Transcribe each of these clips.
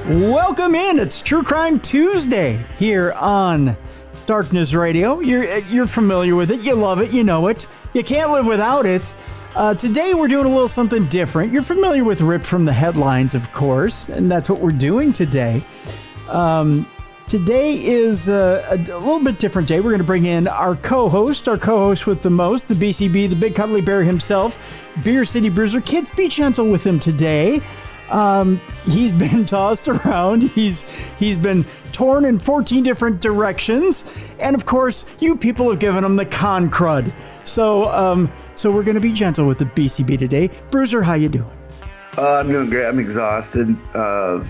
Welcome in. It's True Crime Tuesday here on Darkness Radio. You're familiar with it. You love it. You know it. You can't live without it. Today we're doing a little something different. You're familiar with Rip from the Headlines, of course, and that's what we're doing today. Today is a little bit different day. We're going to bring in our co-host with the most, the BCB, the Big Cuddly Bear himself, Beer City Bruiser. Kids, be gentle with him today. He's been tossed around. He's been torn in 14 different directions. And of course, you people have given him the con crud. So we're going to be gentle with the BCB today. Bruiser, how you doing? I'm doing great. I'm exhausted,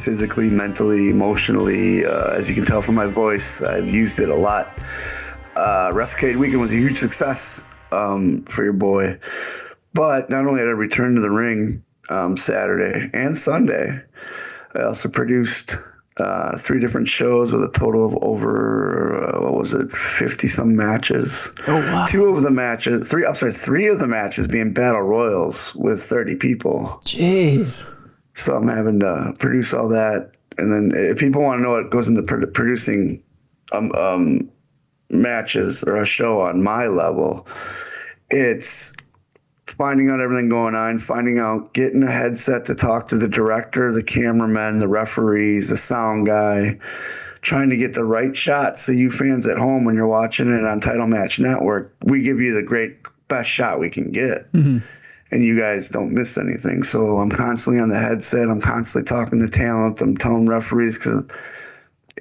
physically, mentally, emotionally. As you can tell from my voice, I've used it a lot. Wrestlecade weekend was a huge success for your boy. But not only did I return to the ring Saturday and Sunday, I also produced 3 different shows with a total of over 50-some matches. Oh wow! 3 of the matches being battle royals with 30 people. Jeez. So I'm having to produce all that, and then if people want to know what goes into producing matches or a show on my level, it's finding out everything going on, getting a headset to talk to the director, the cameraman, the referees, the sound guy, trying to get the right shot. So you fans at home, when you're watching it on Title Match Network, we give you the best shot we can get. Mm-hmm. And you guys don't miss anything. So I'm constantly on the headset. I'm constantly talking to talent. I'm telling referees, because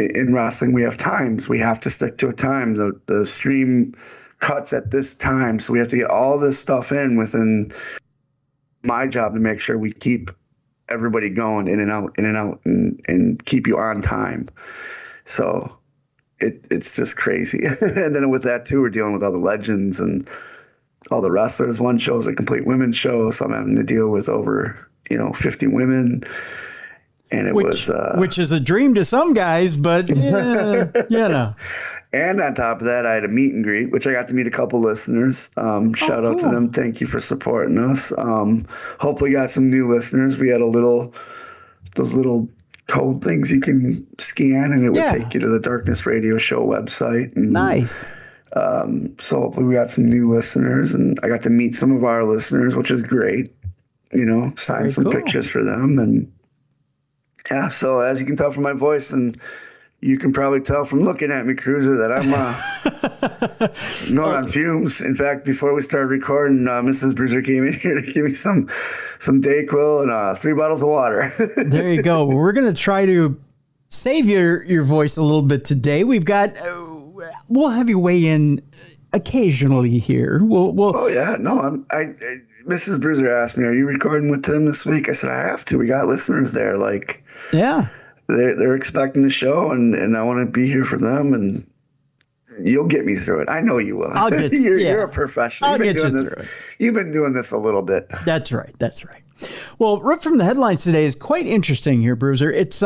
in wrestling we have times. We have to stick to a time. The stream cuts at this time, so we have to get all this stuff in within my job to make sure we keep everybody going in and out and keep you on time. So it's just crazy. And then with that too, we're dealing with all the legends and all the wrestlers. One show is a complete women's show, so I'm having to deal with over 50 women. And which is a dream to some guys, but And on top of that, I had a meet and greet, which I got to meet a couple listeners. Shout out to them. Thank you for supporting us. Hopefully got some new listeners. We had those little code things you can scan, and it would take you to the Darkness Radio Show website. And, nice. So hopefully we got some new listeners, and I got to meet some of our listeners, which is great. Sign some pictures for them. And yeah, so as you can tell from my voice, and you can probably tell from looking at me, Cruiser, that I'm not on fumes. In fact, before we started recording, Mrs. Bruiser came in here to give me some Dayquil and 3 bottles of water. There you go. We're going to try to save your voice a little bit today. We've got we'll have you weigh in occasionally here. We'll Oh yeah, no, Mrs. Bruiser asked me, "Are you recording with Tim this week?" I said, "I have to. We got listeners there. Yeah." They're expecting the show, and I want to be here for them, and you'll get me through it. I know you will. I'll get you. You're a professional. I'll get you through it. You've been doing this a little bit. That's right. Well, Rip from the Headlines today is quite interesting here, Bruiser. It's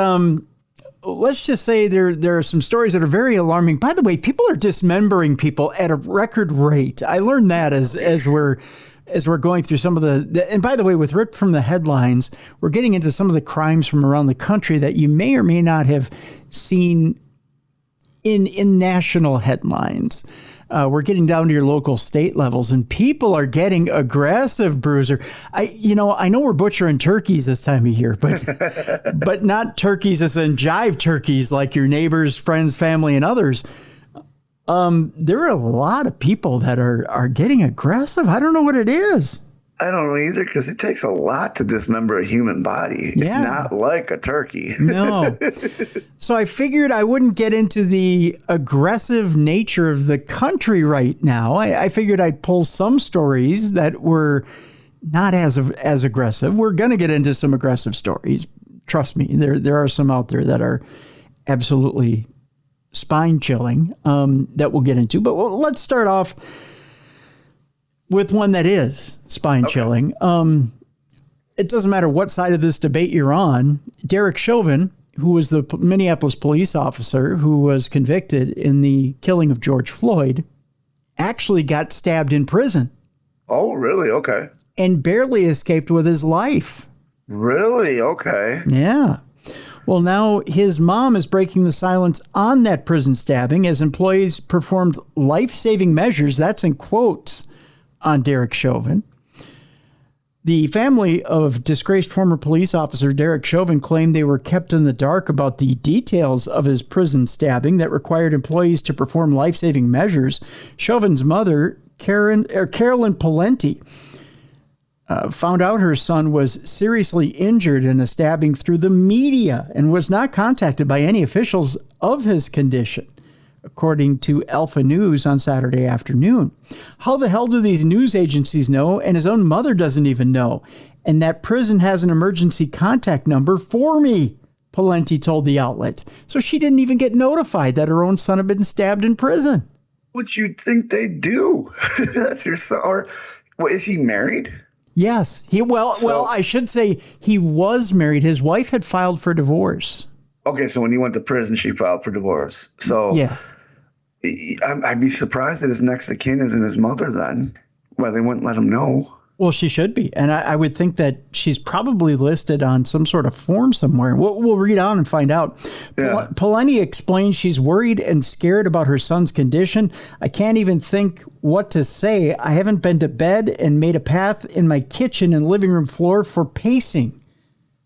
let's just say there are some stories that are very alarming. By the way, people are dismembering people at a record rate. I learned that as we're going through some of and by the way, with Rip from the Headlines, we're getting into some of the crimes from around the country that you may or may not have seen in national headlines. We're getting down to your local state levels, and people are getting aggressive, Bruiser. I know we're butchering turkeys this time of year, but not turkeys as in jive turkeys like your neighbors, friends, family, and others. There are a lot of people that are getting aggressive. I don't know what it is. I don't know either, because it takes a lot to dismember a human body. It's not like a turkey. No. So I figured I wouldn't get into the aggressive nature of the country right now. I figured I'd pull some stories that were not as aggressive. We're going to get into some aggressive stories. Trust me, there are some out there that are absolutely spine-chilling that we'll get into. But let's start off with one that is spine-chilling. Okay. It doesn't matter what side of this debate you're on. Derek Chauvin, who was the Minneapolis police officer who was convicted in the killing of George Floyd, actually got stabbed in prison. Oh, really? Okay. And barely escaped with his life. Really? Okay. Yeah. Well, now his mom is breaking the silence on that prison stabbing as employees performed life-saving measures, that's in quotes, on Derek Chauvin. The family of disgraced former police officer Derek Chauvin claimed they were kept in the dark about the details of his prison stabbing that required employees to perform life-saving measures. Chauvin's mother, Carolyn Palenti, found out her son was seriously injured in a stabbing through the media and was not contacted by any officials of his condition, according to Alpha News on Saturday afternoon. How the hell do these news agencies know, and his own mother doesn't even know? And that prison has an emergency contact number for me, Palenti told the outlet. So she didn't even get notified that her own son had been stabbed in prison. What you'd think they do? That's your son. Or is he married? Yes. Well, I should say he was married. His wife had filed for divorce. Okay, so when he went to prison, she filed for divorce. So yeah. I'd be surprised that his next of kin isn't his mother then. Well, they wouldn't let him know. Well, she should be. And I would think that she's probably listed on some sort of form somewhere. We'll read on and find out. Yeah. Palenti explains she's worried and scared about her son's condition. I can't even think what to say. I haven't been to bed and made a path in my kitchen and living room floor for pacing,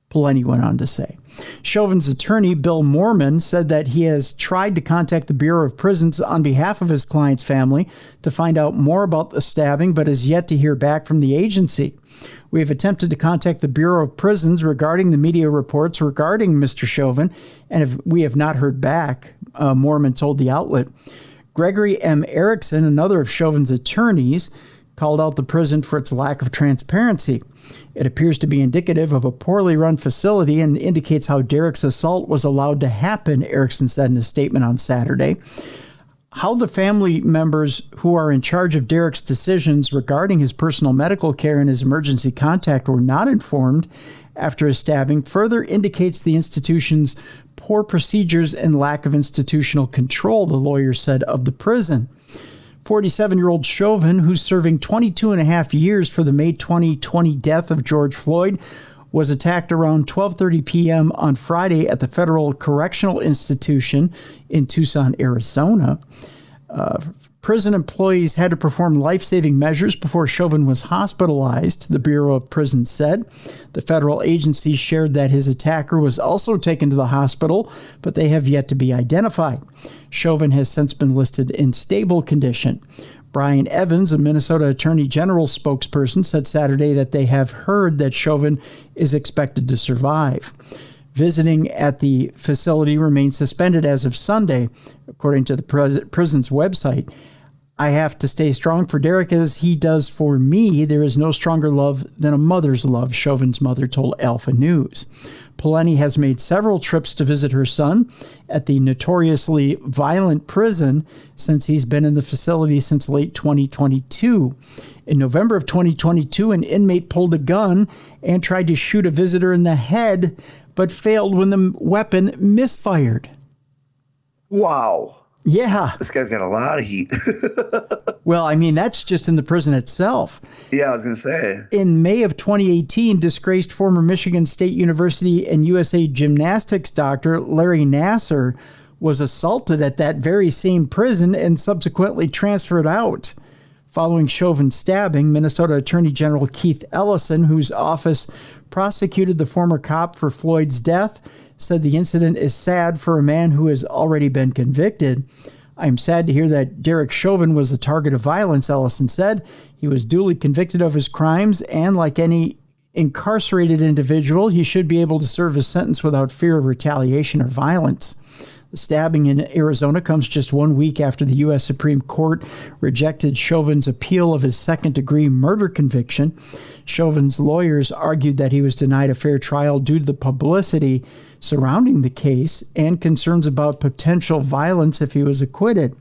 Palenti went on to say. Chauvin's attorney, Bill Moorman, said that he has tried to contact the Bureau of Prisons on behalf of his client's family to find out more about the stabbing, but has yet to hear back from the agency. We have attempted to contact the Bureau of Prisons regarding the media reports regarding Mr. Chauvin, and we have not heard back, Moorman told the outlet. Gregory M. Erickson, another of Chauvin's attorneys, called out the prison for its lack of transparency. It appears to be indicative of a poorly run facility and indicates how Derek's assault was allowed to happen, Erickson said in a statement on Saturday. How the family members who are in charge of Derek's decisions regarding his personal medical care and his emergency contact were not informed after his stabbing further indicates the institution's poor procedures and lack of institutional control, the lawyer said of the prison. 47-year-old Chauvin, who's serving 22 and a half years for the May 2020 death of George Floyd, was attacked around 12:30 p.m. on Friday at the Federal Correctional Institution in Tucson, Arizona. Prison employees had to perform life-saving measures before Chauvin was hospitalized, the Bureau of Prisons said. The federal agency shared that his attacker was also taken to the hospital, but they have yet to be identified. Chauvin has since been listed in stable condition. Brian Evans, a Minnesota Attorney General spokesperson, said Saturday that they have heard that Chauvin is expected to survive. Visiting at the facility remains suspended as of Sunday, according to the prison's website. I have to stay strong for Derek as he does for me. There is no stronger love than a mother's love, Chauvin's mother told Alpha News. Palenti has made several trips to visit her son at the notoriously violent prison since he's been in the facility since late 2022. In November of 2022, an inmate pulled a gun and tried to shoot a visitor in the head, but failed when the weapon misfired. Wow. Yeah. This guy's got a lot of heat. Well, I mean, that's just in the prison itself. Yeah, I was going to say. In May of 2018, disgraced former Michigan State University and USA gymnastics doctor Larry Nasser was assaulted at that very same prison and subsequently transferred out. Following Chauvin's stabbing, Minnesota Attorney General Keith Ellison, whose office prosecuted the former cop for Floyd's death, said the incident is sad for a man who has already been convicted. I'm sad to hear that Derek Chauvin was the target of violence, Ellison said. He was duly convicted of his crimes, and like any incarcerated individual, he should be able to serve his sentence without fear of retaliation or violence. The stabbing in Arizona comes just 1 week after the U.S. Supreme Court rejected Chauvin's appeal of his second-degree murder conviction. Chauvin's lawyers argued that he was denied a fair trial due to the publicity surrounding the case and concerns about potential violence if he was acquitted.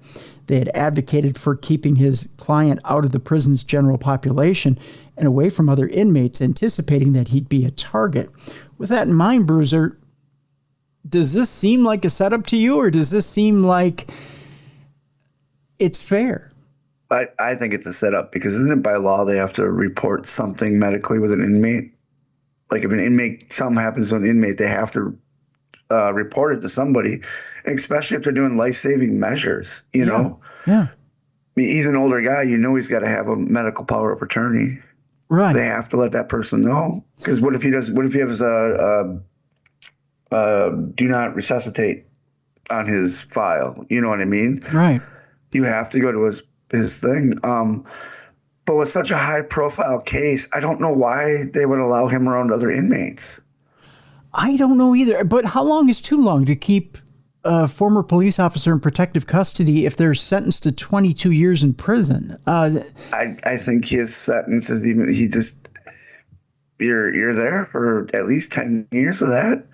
They had advocated for keeping his client out of the prison's general population and away from other inmates, anticipating that he'd be a target. With that in mind, Bruiser, does this seem like a setup to you, or does this seem like it's fair? I think it's a setup because isn't it by law they have to report something medically with an inmate? Like if an inmate, something happens to an inmate, they have to reported to somebody, especially if they're doing life-saving measures. You know, Yeah. he's an older guy. You know, he's got to have a medical power of attorney. Right. They have to let that person know. Because what if he does? What if he has a do not resuscitate on his file? You know what I mean? Right. You have to go to his thing. But with such a high-profile case, I don't know why they would allow him around other inmates. I don't know either. But how long is too long to keep a former police officer in protective custody if they're sentenced to 22 years in prison? I think his sentence is you're there for at least 10 years with that.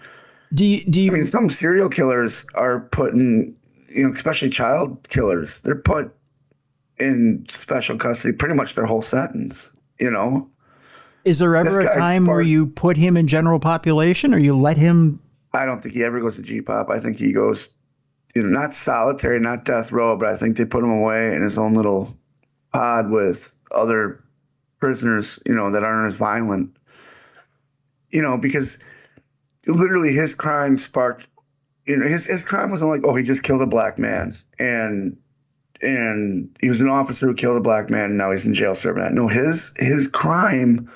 Do you? I mean, some serial killers are put in, especially child killers, they're put in special custody pretty much their whole sentence, Is there ever a time where you put him in general population or you let him? I don't think he ever goes to GPOP. I think he goes, not solitary, not death row, but I think they put him away in his own little pod with other prisoners, that aren't as violent, because literally his crime sparked, his crime wasn't like, oh, he just killed a black man and he was an officer who killed a black man and now he's in jail serving that. No, his crime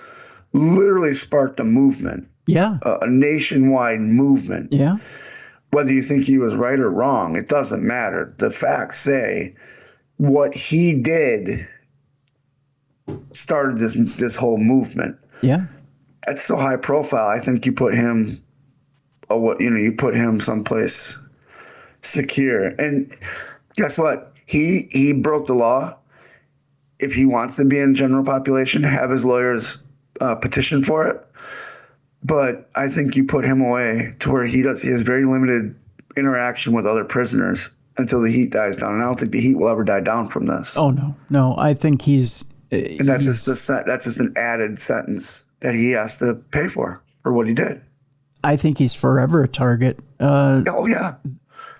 literally sparked a movement. Yeah. A nationwide movement. Yeah. Whether you think he was right or wrong, it doesn't matter. The facts say what he did started this whole movement. Yeah. That's so high profile. I think you put him you put him someplace secure. And guess what? He broke the law. If he wants to be in general population, have his lawyers petition for it. But I think you put him away to where he has very limited interaction with other prisoners until the heat dies down. And I don't think the heat will ever die down from this. Oh no. I think he's. And that's just an added sentence that he has to pay for what he did. I think he's forever a target. Oh yeah.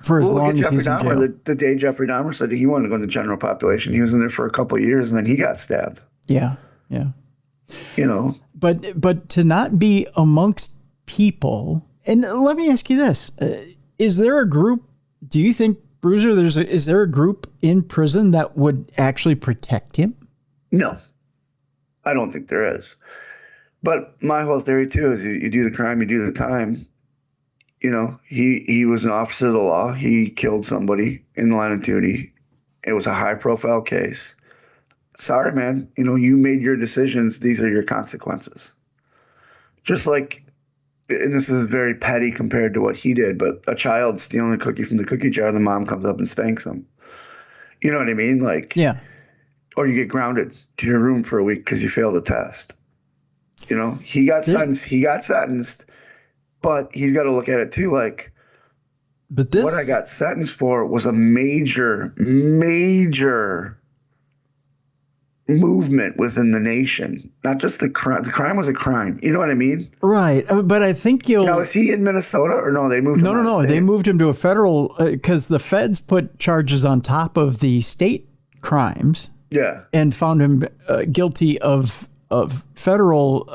For as long as he's in jail. The day Jeffrey Dahmer said he wanted to go into general population, he was in there for a couple of years and then he got stabbed. Yeah. But to not be amongst people, and let me ask you this: is there a group? Do you think, Bruiser, is there a group in prison that would actually protect him? No, I don't think there is. But my whole theory too is you do the crime, you do the time. He was an officer of the law. He killed somebody in the line of duty. It was a high profile case. Sorry, man. You made your decisions. These are your consequences. Just like, and this is very petty compared to what he did, but a child stealing a cookie from the cookie jar, the mom comes up and spanks him. You know what I mean? Like, yeah. Or you get grounded to your room for a week because you failed a test. He got sentenced, but he's got to look at it too. Like, what I got sentenced for was a major movement within the nation, not just the crime. The crime was a crime. You know what I mean? Right. But I think Now, is he in Minnesota or no? They moved him. No. They moved him to a federal because the feds put charges on top of the state crimes. Yeah. And found him guilty of federal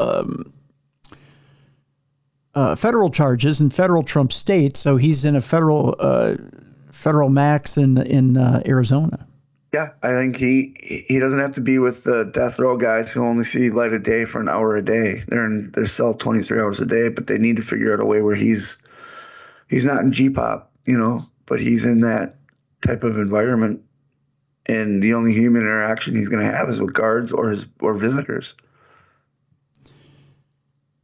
charges in federal Trump states. So he's in a federal max in Arizona. Yeah, I think he doesn't have to be with the death row guys who only see light of day for an hour a day. They're in their cell 23 hours a day, but they need to figure out a way where he's not in GPOP, but he's in that type of environment. And the only human interaction he's going to have is with guards or visitors.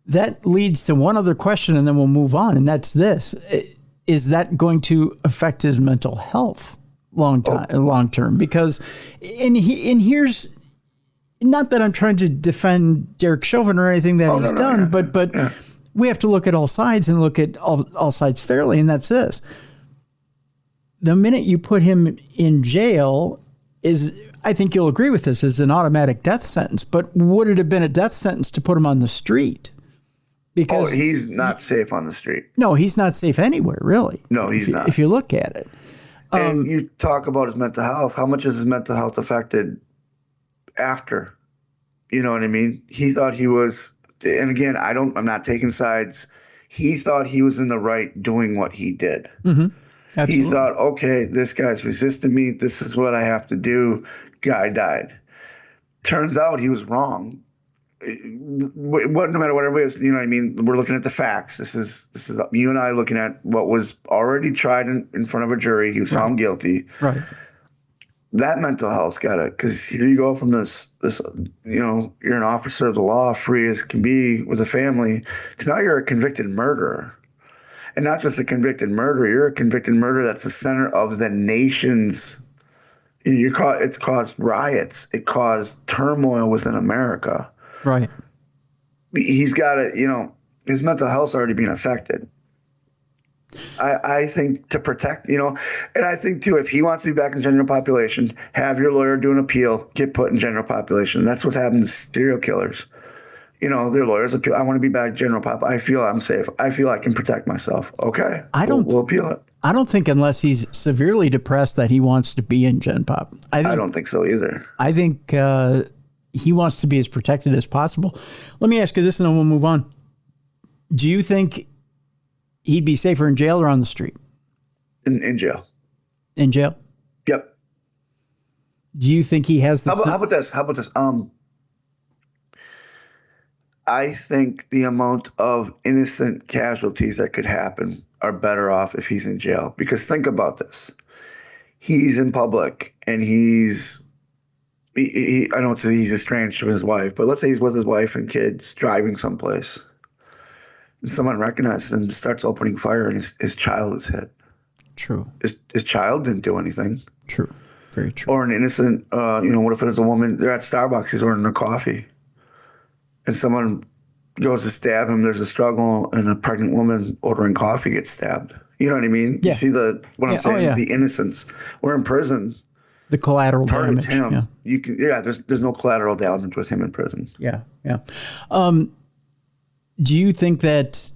That leads to one other question, and then we'll move on. And that's this: is that going to affect his mental health long term? Because, and here's not that I'm trying to defend Derek Chauvin or anything that he's done, but we have to look at all sides and look at all sides fairly. And that's this: the minute you put him in jail I think you'll agree with this, is an automatic death sentence. But would it have been a death sentence to put him on the street? Because he's not safe on the street. No, he's not safe anywhere, really. No, he's not. If you look at it. And you talk about his mental health. How much is his mental health affected after? You know what I mean? He thought he was, and again, I'm not taking sides. He thought he was in the right doing what he did. Mm-hmm. He Absolutely. thought, okay, this guy's resisting me. This is what I have to do. Guy died. Turns out he was wrong. No matter what everybody is, you know what I mean? We're looking at the facts. This is you and I looking at what was already tried in front of a jury. He was found guilty. Right. That mental health's got to, because here you go from this, you know, you're an officer of the law, free as can be with a family, to now you're a convicted murderer. And not just a convicted murderer, you're a convicted murderer that's the center of the nation's. It's caused riots. It caused turmoil within America. Right. He's got to, you know, his mental health's already being affected. I think to protect, you know, and I think too, if he wants to be back in general population, have your lawyer do an appeal, get put in general population. That's what's happened to serial killers. You know, their lawyers appeal. I want to be back in general pop. I feel I'm safe. I feel I can protect myself. Okay. We'll appeal it. I don't think unless he's severely depressed that he wants to be in Gen Pop. I don't think so either. I think he wants to be as protected as possible. Let me ask you this and then we'll move on. Do you think he'd be safer in jail or on the street? In jail. In jail? Yep. Do you think he has the... How about this? I think the amount of innocent casualties that could happen are better off if he's in jail. Because think about this. He's in public and I don't say he's estranged from his wife, but let's say he's with his wife and kids driving someplace. And someone recognizes him, starts opening fire, and his child is hit. True. His child didn't do anything. True. Very true. Or an innocent, what if it is a woman, they're at Starbucks, he's ordering a coffee. And someone goes to stab him, there's a struggle, and a pregnant woman ordering coffee gets stabbed. You know what I mean? Yeah. You see I'm saying? The innocence. We're in prison. The collateral damage. Him. Yeah. You can, there's no collateral damage with him in prison. Yeah. Yeah. Do you think that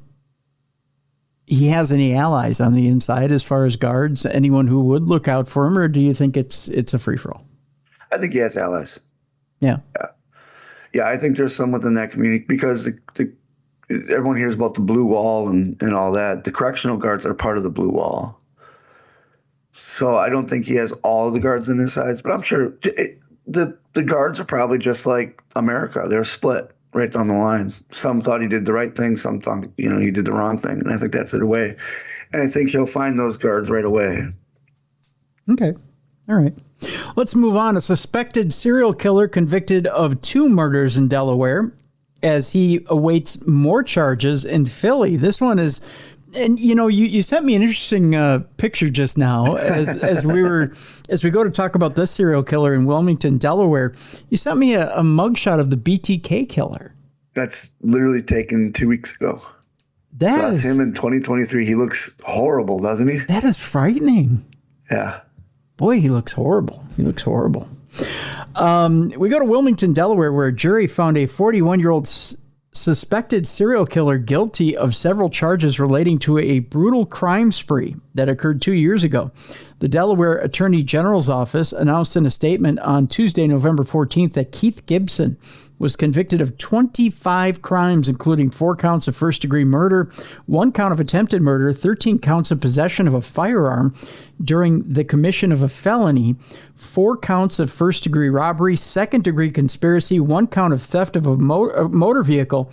he has any allies on the inside as far as guards, anyone who would look out for him, or do you think it's a free-for-all? I think he has allies. Yeah. Yeah, I think there's some within that community because everyone hears about the blue wall and all that. The correctional guards are part of the blue wall. So I don't think he has all the guards on his sides, but I'm sure the guards are probably just like America. They're split right down the line. Some thought he did the right thing. Some thought, he did the wrong thing. And I think that's it away. And I think he'll find those guards right away. Okay. All right. Let's move on. A suspected serial killer convicted of 2 murders in Delaware as he awaits more charges in Philly. This one is, and you sent me an interesting picture just now as we go to talk about this serial killer in Wilmington, Delaware. You sent me a mugshot of the BTK killer. That's literally taken 2 weeks ago. That's him in 2023. He looks horrible, doesn't he? That is frightening. Yeah. Boy, he looks horrible. We go to Wilmington, Delaware, where a jury found a 41-year-old suspected serial killer guilty of several charges relating to a brutal crime spree that occurred 2 years ago. The Delaware Attorney General's office announced in a statement on Tuesday, November 14th, that Keith Gibson was convicted of 25 crimes, including 4 counts of first-degree murder, 1 count of attempted murder, 13 counts of possession of a firearm during the commission of a felony, 4 counts of first-degree robbery, second-degree conspiracy, 1 count of theft of a motor vehicle,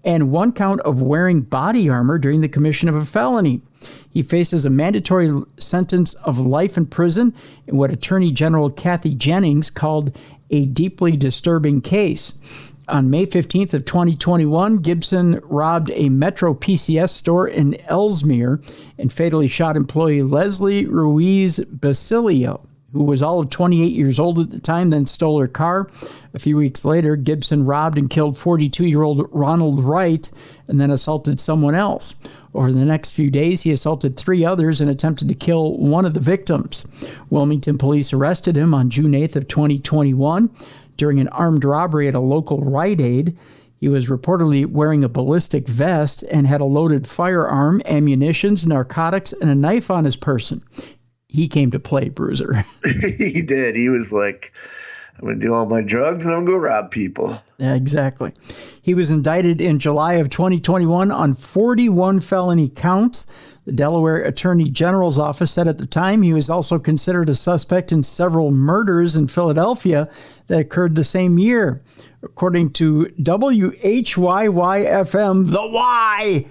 and 1 count of wearing body armor during the commission of a felony. He faces a mandatory sentence of life in prison in what Attorney General Kathy Jennings called a deeply disturbing case. On May 15th of 2021, Gibson robbed a Metro PCS store in Ellesmere and fatally shot employee Leslie Ruiz Basilio, who was all of 28 years old at the time, then stole her car. A few weeks later, Gibson robbed and killed 42-year-old Ronald Wright and then assaulted someone else. Over the next few days, he assaulted 3 others and attempted to kill one of the victims. Wilmington police arrested him on June 8th of 2021 during an armed robbery at a local Rite Aid. He was reportedly wearing a ballistic vest and had a loaded firearm, ammunitions, narcotics, and a knife on his person. He came to play, Bruiser. He did. He was like, I'm going to do all my drugs and I'm going to go rob people. Yeah, exactly. He was indicted in July of 2021 on 41 felony counts. The Delaware Attorney General's office said at the time he was also considered a suspect in several murders in Philadelphia that occurred the same year. According to WHYY-FM, the Y.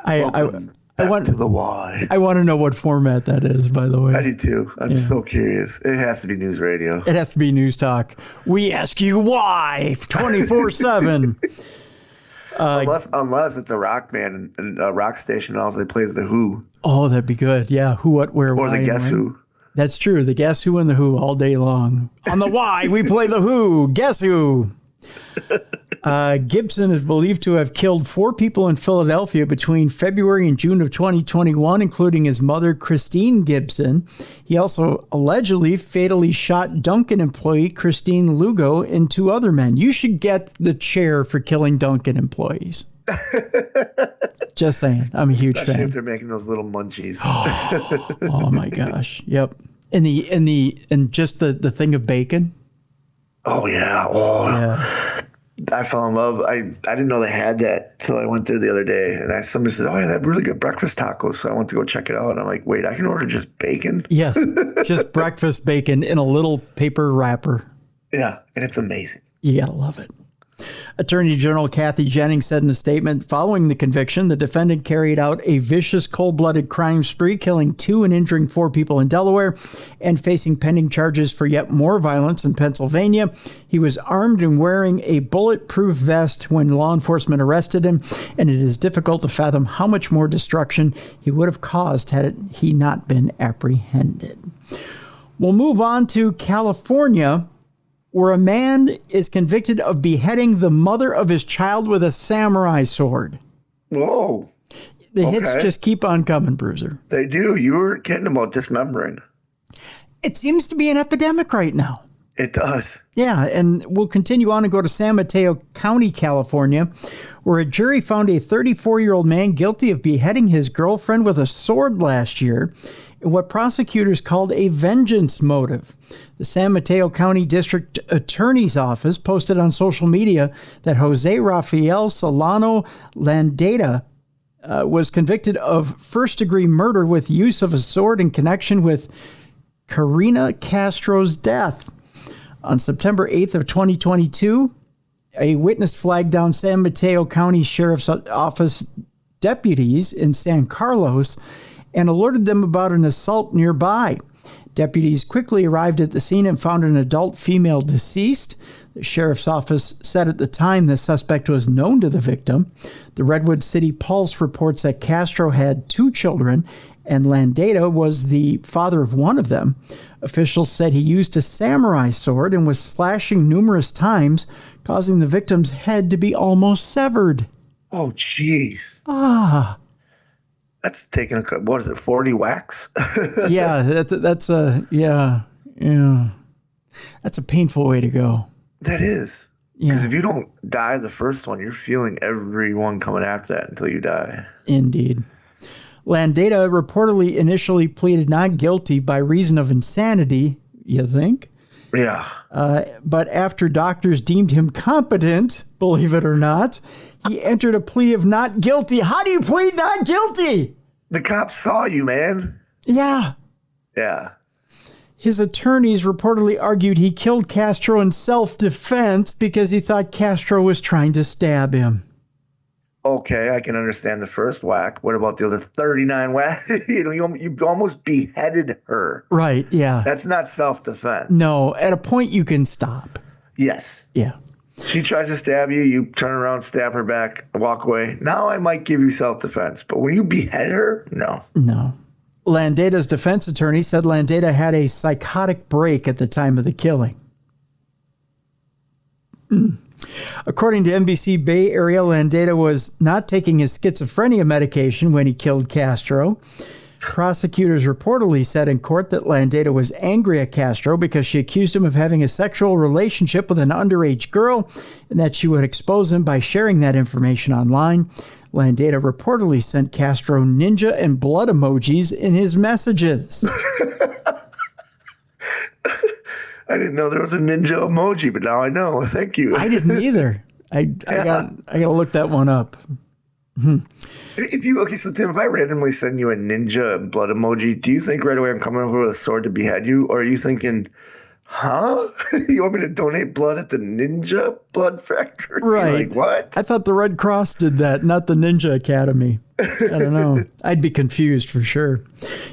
I want to the Y. I want to know what format that is, by the way. I do too. I'm so curious. It has to be news radio. It has to be news talk. We ask you why 24/7. Unless it's a rock band and a rock station, and also plays the Who. Oh, that'd be good. Yeah, Who, What, Where, or Why, the Guess when. Who. That's true. The Guess Who and the Who all day long. On the Why, we play the Who. Guess Who. Gibson is believed to have killed 4 people in Philadelphia between February and June of 2021, including his mother, Christine Gibson. He also allegedly fatally shot Dunkin' employee Christine Lugo and 2 other men. You should get the chair for killing Dunkin' employees. Just saying. I'm a huge Especially fan. if they're making those little munchies. Oh my gosh. Yep. And just the thing of bacon. Oh yeah. Oh Yeah. I fell in love. I didn't know they had that till I went there the other day, and somebody said, "Oh, yeah, they have really good breakfast tacos." So I went to go check it out, and I'm like, "Wait, I can order just bacon?" Yes. Just breakfast bacon in a little paper wrapper. Yeah, and it's amazing. You gotta love it. Attorney General Kathy Jennings said in a statement following the conviction, the defendant carried out a vicious, cold-blooded crime spree, killing 2 and injuring 4 people in Delaware and facing pending charges for yet more violence in Pennsylvania. He was armed and wearing a bulletproof vest when law enforcement arrested him, and it is difficult to fathom how much more destruction he would have caused had he not been apprehended. We'll move on to California, where a man is convicted of beheading the mother of his child with a samurai sword. Whoa. The hits just keep on coming, Bruiser. They do. You were kidding about dismembering. It seems to be an epidemic right now. It does. Yeah, and we'll continue on and go to San Mateo County, California, where a jury found a 34-year-old man guilty of beheading his girlfriend with a sword last year in what prosecutors called a vengeance motive. The San Mateo County District Attorney's Office posted on social media that Jose Rafael Solano Landeta was convicted of first-degree murder with use of a sword in connection with Karina Castro's death. On September 8th of 2022, a witness flagged down San Mateo County Sheriff's Office deputies in San Carlos and alerted them about an assault nearby. Deputies quickly arrived at the scene and found an adult female deceased. The sheriff's office said at the time the suspect was known to the victim. The Redwood City Pulse reports that Castro had 2 children, and Landeta was the father of one of them. Officials said he used a samurai sword and was slashing numerous times, causing the victim's head to be almost severed. Oh, jeez. Ah. That's taking what is it, 40 whacks? Yeah, that's a that's a painful way to go. That is. Because if you don't die the first one, you're feeling every one coming after that until you die. Indeed. Landeta reportedly initially pleaded not guilty by reason of insanity, you think? Yeah. But after doctors deemed him competent, believe it or not, he entered a plea of not guilty. How do you plead not guilty? The cops saw you, man. Yeah. Yeah. His attorneys reportedly argued he killed Castro in self-defense because he thought Castro was trying to stab him. Okay, I can understand the first whack. What about the other 39 whacks? You almost beheaded her. Right, yeah. That's not self-defense. No, at a point you can stop. Yes. Yeah. She tries to stab you, you turn around, stab her back, walk away. Now I might give you self-defense. But when you behead her, no. No. Landeta's defense attorney said Landeta had a psychotic break at the time of the killing. According to NBC Bay Area, Landeta was not taking his schizophrenia medication when he killed Castro. Prosecutors reportedly said in court that Landeta was angry at Castro because she accused him of having a sexual relationship with an underage girl and that she would expose him by sharing that information online. Landeta reportedly sent Castro ninja and blood emojis in his messages. I didn't know there was a ninja emoji, but now I know. Thank you. I didn't either. I gotta look that one up. So Tim, if I randomly send you a ninja blood emoji, do you think right away I'm coming over with a sword to behead you? Or are you thinking, huh? You want me to donate blood at the ninja blood factory? Right. Like, what? I thought the Red Cross did that, not the Ninja Academy. I don't know. I'd be confused for sure.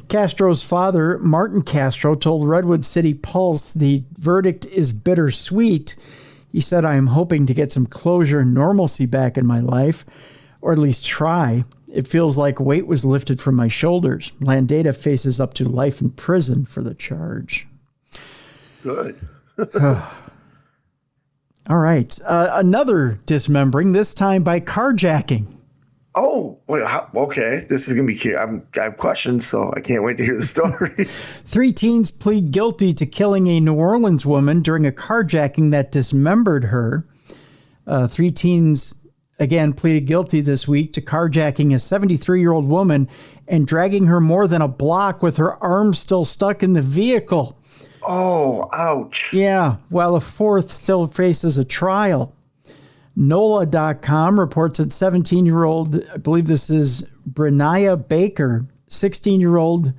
Castro's father, Martin Castro, told Redwood City Pulse the verdict is bittersweet. He said, I am hoping to get some closure and normalcy back in my life, or at least try. It feels like weight was lifted from my shoulders. Landeta faces up to life in prison for the charge. Good. All right. Another dismembering, this time by carjacking. Oh, wait, okay. This is going to be cute. I have questions, so I can't wait to hear the story. 3 teens plead guilty to killing a New Orleans woman during a carjacking that dismembered her. 3 teens, again, pleaded guilty this week to carjacking a 73-year-old woman and dragging her more than a block with her arms still stuck in the vehicle. Oh, ouch. Yeah, while a 4th still faces a trial. NOLA.com reports that 17-year-old, I believe this is Brenaya Baker, 16-year-old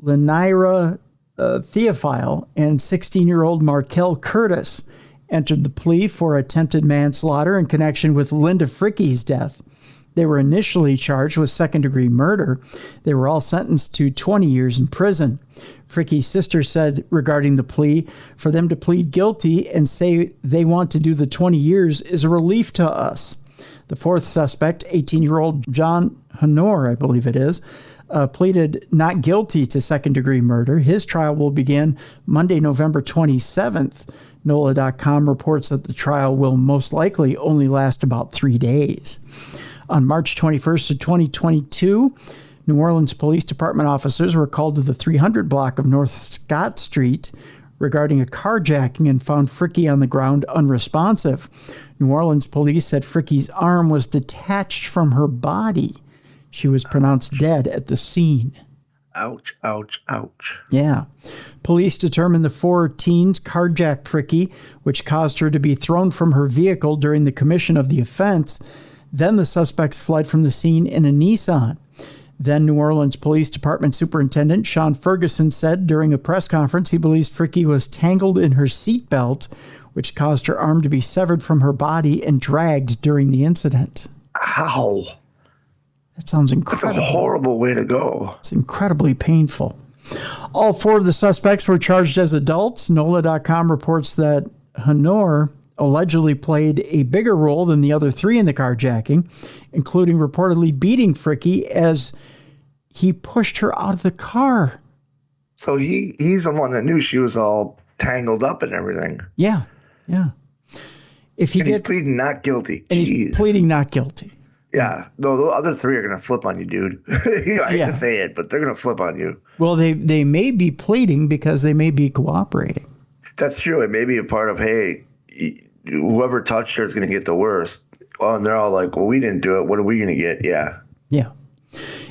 Lenira Theophile, and 16-year-old Markel Curtis entered the plea for attempted manslaughter in connection with Linda Fricke's death. They were initially charged with second-degree murder. They were all sentenced to 20 years in prison. Fricke's sister said regarding the plea, for them to plead guilty and say they want to do the 20 years is a relief to us. The 4th suspect, 18-year-old John Honor, I believe it is, pleaded not guilty to second-degree murder. His trial will begin Monday, November 27th. NOLA.com reports that the trial will most likely only last about 3 days. On March 21st of 2022, New Orleans Police Department officers were called to the 300 block of North Scott Street regarding a carjacking and found Fricke on the ground unresponsive. New Orleans police said Fricke's arm was detached from her body. She was pronounced dead at the scene. Ouch, ouch, ouch. Yeah. Police determined the 4 teens carjacked Fricke, which caused her to be thrown from her vehicle during the commission of the offense. Then the suspects fled from the scene in a Nissan. Then New Orleans Police Department Superintendent Sean Ferguson said during a press conference he believes Fricke was tangled in her seatbelt, which caused her arm to be severed from her body and dragged during the incident. Ow. That sounds incredible. That's a horrible way to go. It's incredibly painful. All 4 of the suspects were charged as adults. NOLA.com reports that Honor allegedly played a bigger role than the other 3 in the carjacking, including reportedly beating Fricke as he pushed her out of the car. So he's the one that knew she was all tangled up and everything. Yeah, yeah. He's pleading not guilty. And he's pleading not guilty. Yeah. No, the other 3 are going to flip on you, dude. I hate to say it, but they're going to flip on you. Well, they may be pleading because they may be cooperating. That's true. It may be a part of, hey, whoever touched her is going to get the worst. Oh, and they're all like, well, we didn't do it. What are we going to get? Yeah. Yeah.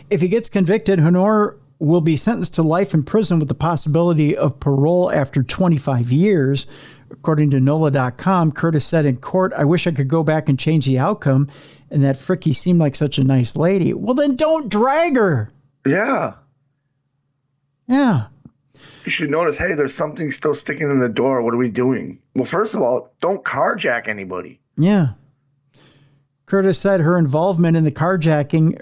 If he gets convicted, Honor will be sentenced to life in prison with the possibility of parole after 25 years. According to NOLA.com, Curtis said in court, I wish I could go back and change the outcome and that Fricke seemed like such a nice lady. Well, then don't drag her. Yeah. Yeah. You should notice, hey, there's something still sticking in the door. What are we doing? Well, first of all, don't carjack anybody. Yeah. Curtis said her involvement in the carjacking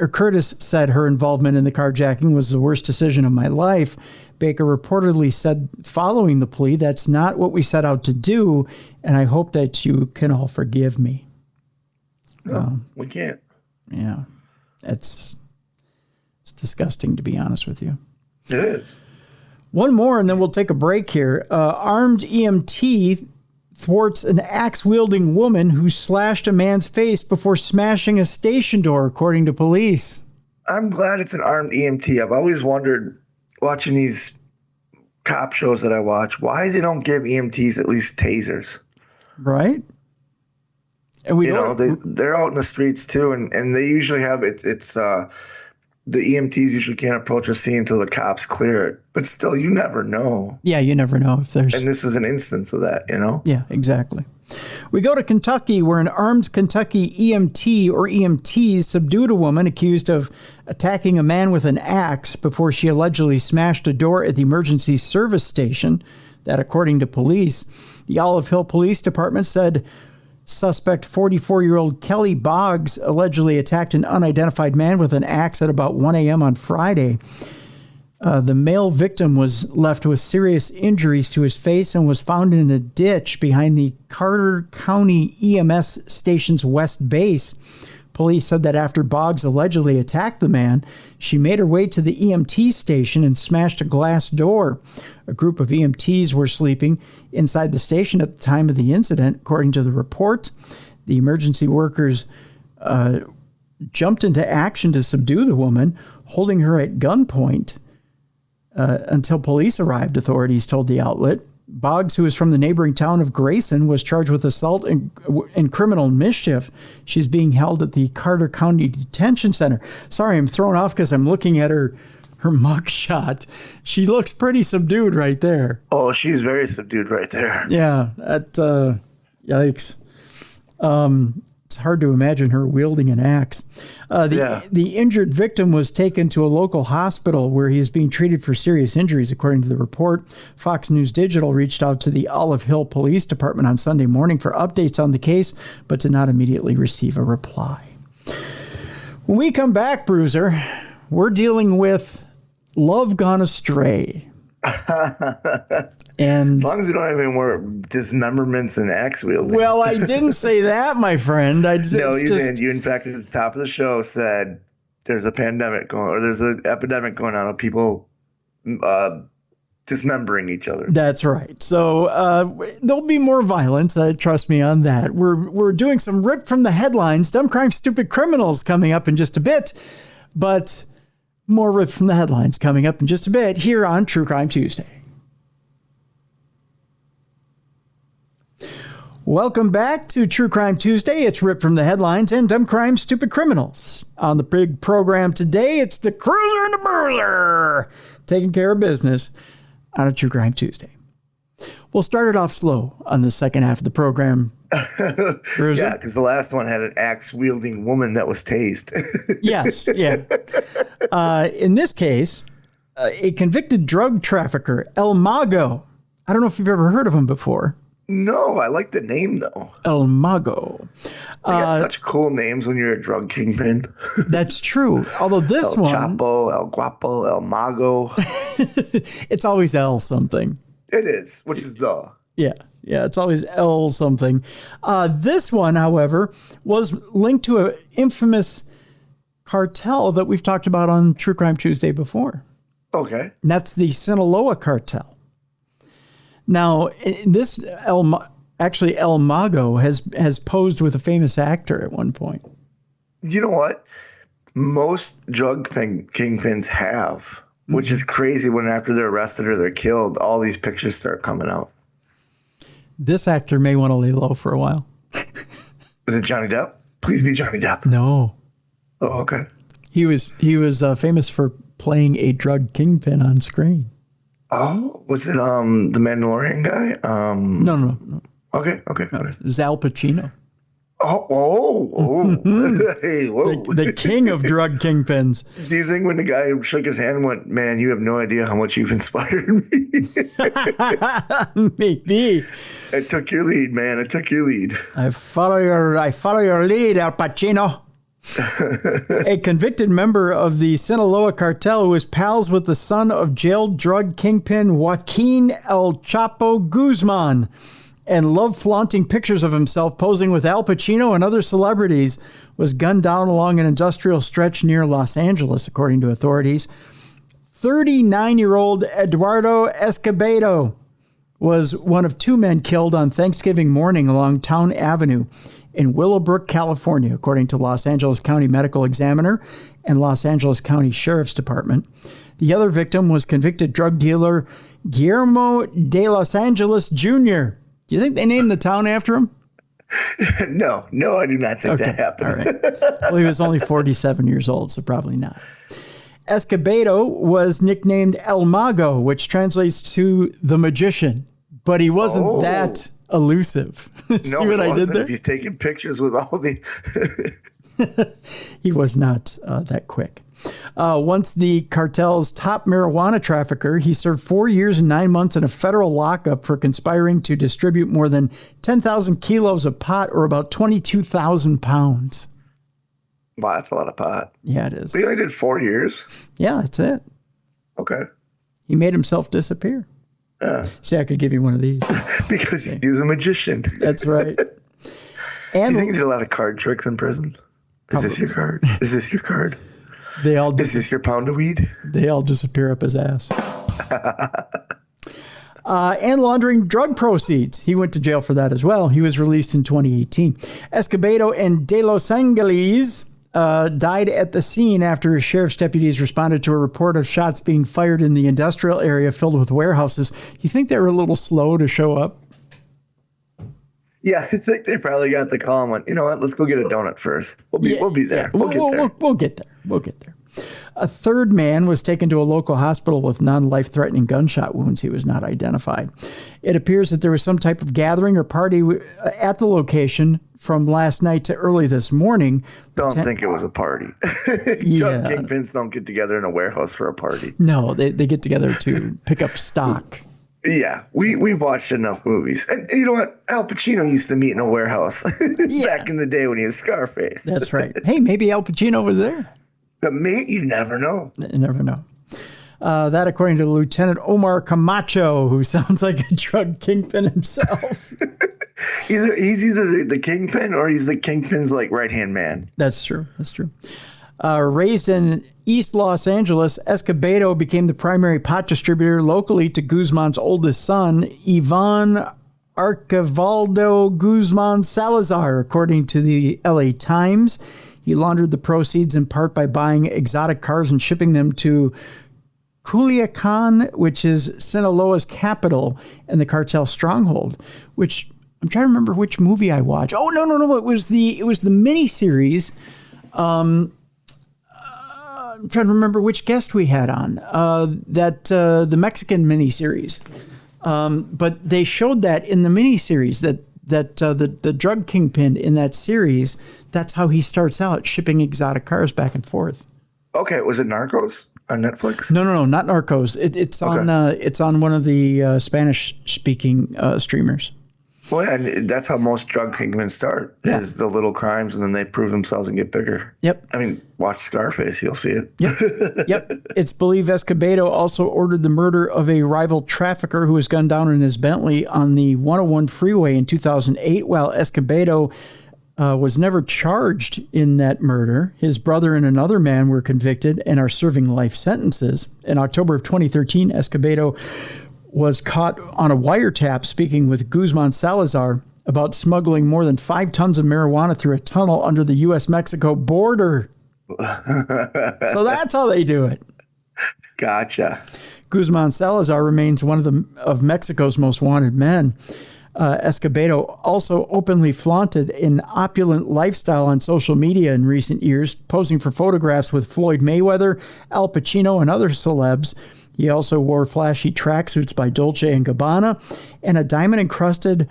was the worst decision of my life. Baker reportedly said following the plea, that's not what we set out to do, and I hope that you can all forgive me. No, we can't. Yeah. It's disgusting, to be honest with you. It is. One more, and then we'll take a break here. Armed EMT thwarts an axe-wielding woman who slashed a man's face before smashing a station door, according to police. I'm glad it's an armed EMT. I've always wondered, watching these cop shows that I watch, why they don't give EMTs at least tasers. Right? And they're out in the streets too, and they usually have it's the EMTs usually can't approach a scene until the cops clear it. But still, you never know. Yeah, you never know if there's... And this is an instance of that, Yeah, exactly. We go to Kentucky, where an armed Kentucky EMT or EMTs subdued a woman accused of attacking a man with an axe before she allegedly smashed a door at the emergency service station. That, according to police, the Olive Hill Police Department said suspect 44-year-old Kelly Boggs allegedly attacked an unidentified man with an axe at about 1 a.m. on Friday. The male victim was left with serious injuries to his face and was found in a ditch behind the Carter County EMS station's west base. Police said that after Boggs allegedly attacked the man, she made her way to the EMT station and smashed a glass door. A group of EMTs were sleeping inside the station at the time of the incident, according to the report. The emergency workers jumped into action to subdue the woman, holding her at gunpoint until police arrived, authorities told the outlet. Boggs, who is from the neighboring town of Grayson, was charged with assault and criminal mischief. She's being held at the Carter County Detention Center. Sorry, I'm thrown off because I'm looking at her mugshot. She looks pretty subdued right there. Oh, she's very subdued right there. Yeah, yikes. It's hard to imagine her wielding an axe. The injured victim was taken to a local hospital where he is being treated for serious injuries, according to the report. Fox News Digital reached out to the Olive Hill Police Department on Sunday morning for updates on the case, but did not immediately receive a reply. When we come back, Bruiser, we're dealing with love gone astray. And as long as you don't have any more dismemberments and axe wielding. Well, I didn't say that, my friend. No, you didn't. You, in fact, at the top of the show said there's a pandemic going, or there's an epidemic going on of people dismembering each other. That's right. So there'll be more violence. Trust me on that. We're doing some rip from the headlines, dumb crime, stupid criminals coming up in just a bit, but more rip from the headlines coming up in just a bit here on True Crime Tuesday. Welcome back to True Crime Tuesday. It's Rip from the Headlines and Dumb Crime, Stupid Criminals. On the big program today, it's the Cruiser and the Bruiser taking care of business on a True Crime Tuesday. We'll start it off slow on the second half of the program. Bruiser? Yeah, because the last one had an axe-wielding woman that was tased. Yes, yeah. In this case, a convicted drug trafficker, El Mago. I don't know if you've ever heard of him before. No, I like the name, though. El Mago. They got such cool names when you're a drug kingpin. That's true. Although this El one... El Chapo, El Guapo, El Mago. It's always El something. It is, which is the... Yeah, it's always El something. This one, however, was linked to an infamous cartel that we've talked about on True Crime Tuesday before. Okay. And that's the Sinaloa cartel. Now, this El Mago has posed with a famous actor at one point. You know what? Most drug kingpins have, which is crazy when after they're arrested or they're killed, all these pictures start coming out. This actor may want to lay low for a while. Is it Johnny Depp? Please be Johnny Depp. No. Oh, okay. He was famous for playing a drug kingpin on screen. Oh, was it the Mandalorian guy? No. Okay. It was Al Pacino. Oh. Hey, whoa. The king of drug kingpins. Do you think when the guy shook his hand and went, man, you have no idea how much you've inspired me? Maybe. I took your lead, man. I took your lead. I follow your lead, Al Pacino. A convicted member of the Sinaloa cartel who is pals with the son of jailed drug kingpin Joaquin El Chapo Guzman and loved flaunting pictures of himself posing with Al Pacino and other celebrities was gunned down along an industrial stretch near Los Angeles, according to authorities. 39-year-old Eduardo Escobedo was one of two men killed on Thanksgiving morning along Town Avenue in Willowbrook, California, according to Los Angeles County Medical Examiner and Los Angeles County Sheriff's Department. The other victim was convicted drug dealer Guillermo de Los Angeles Jr. Do you think they named the town after him? No, I do not think that happened. All right. Well, he was only 47 years old, so probably not. Escobedo was nicknamed El Mago, which translates to the magician, but he wasn't that elusive. See No, what he I did wasn't. there? He's taking pictures with all the. He was not that quick. Once the cartel's top marijuana trafficker, he served 4 years and 9 months in a federal lockup for conspiring to distribute more than 10,000 kilos of pot, or about 22,000 pounds. Wow, that's a lot of pot. Yeah, it is. But he only did 4 years. Yeah, that's it. Okay. He made himself disappear. Yeah. See, I could give you one of these. Because he's a magician. That's right. And And you think he did a lot of card tricks in prison? Is this your card? Is this your card? Is this your pound of weed? They all disappear up his ass. And laundering drug proceeds. He went to jail for that as well. He was released in 2018. Escobedo and De Los Angeles died at the scene after sheriff's deputies responded to a report of shots being fired in the industrial area filled with warehouses. You think they were a little slow to show up? Yeah, I think they probably got the call and went, you know what, let's go get a donut first. We'll be there. Yeah. We'll get there. A third man was taken to a local hospital with non-life-threatening gunshot wounds. He was not identified. It appears that there was some type of gathering or party at the location from last night to early this morning. Don't think it was a party. Yeah. Drug kingpins don't get together in a warehouse for a party. No, they get together to pick up stock. Yeah, we've watched enough movies. And you know what? Al Pacino used to meet in a warehouse back in the day when he was Scarface. That's right. Hey, maybe Al Pacino was there. But mate, you never know. You never know. That according to Lieutenant Omar Camacho, who sounds like a drug kingpin himself. He's either the kingpin or he's the kingpin's like right-hand man. That's true. Raised in East Los Angeles, Escobedo became the primary pot distributor locally to Guzman's oldest son, Ivan Archivaldo Guzman Salazar, according to the LA Times. He laundered the proceeds in part by buying exotic cars and shipping them to Culiacan, which is Sinaloa's capital and the cartel stronghold, which I'm trying to remember which movie I watched. Oh, no. It was the miniseries. I'm trying to remember which guest we had on the Mexican miniseries. But they showed that in the miniseries that the drug kingpin in that series, that's how he starts out, shipping exotic cars back and forth. Okay, was it Narcos on Netflix? No, not Narcos. It's on one of the Spanish-speaking streamers. Well, and that's how most drug kingpins start, is the little crimes, and then they prove themselves and get bigger. Yep. I mean, watch Scarface, you'll see it. Yep. It's believed Escobedo also ordered the murder of a rival trafficker who was gunned down in his Bentley on the 101 freeway in 2008, while Escobedo was never charged in that murder. His brother and another man were convicted and are serving life sentences. In October of 2013, Escobedo was caught on a wiretap speaking with Guzman Salazar about smuggling more than 5 tons of marijuana through a tunnel under the U.S.-Mexico border. So that's how they do it. Gotcha. Guzman Salazar remains one of Mexico's most wanted men. Escobedo also openly flaunted an opulent lifestyle on social media in recent years, posing for photographs with Floyd Mayweather, Al Pacino, and other celebs. He also wore flashy tracksuits by Dolce & Gabbana and a diamond-encrusted,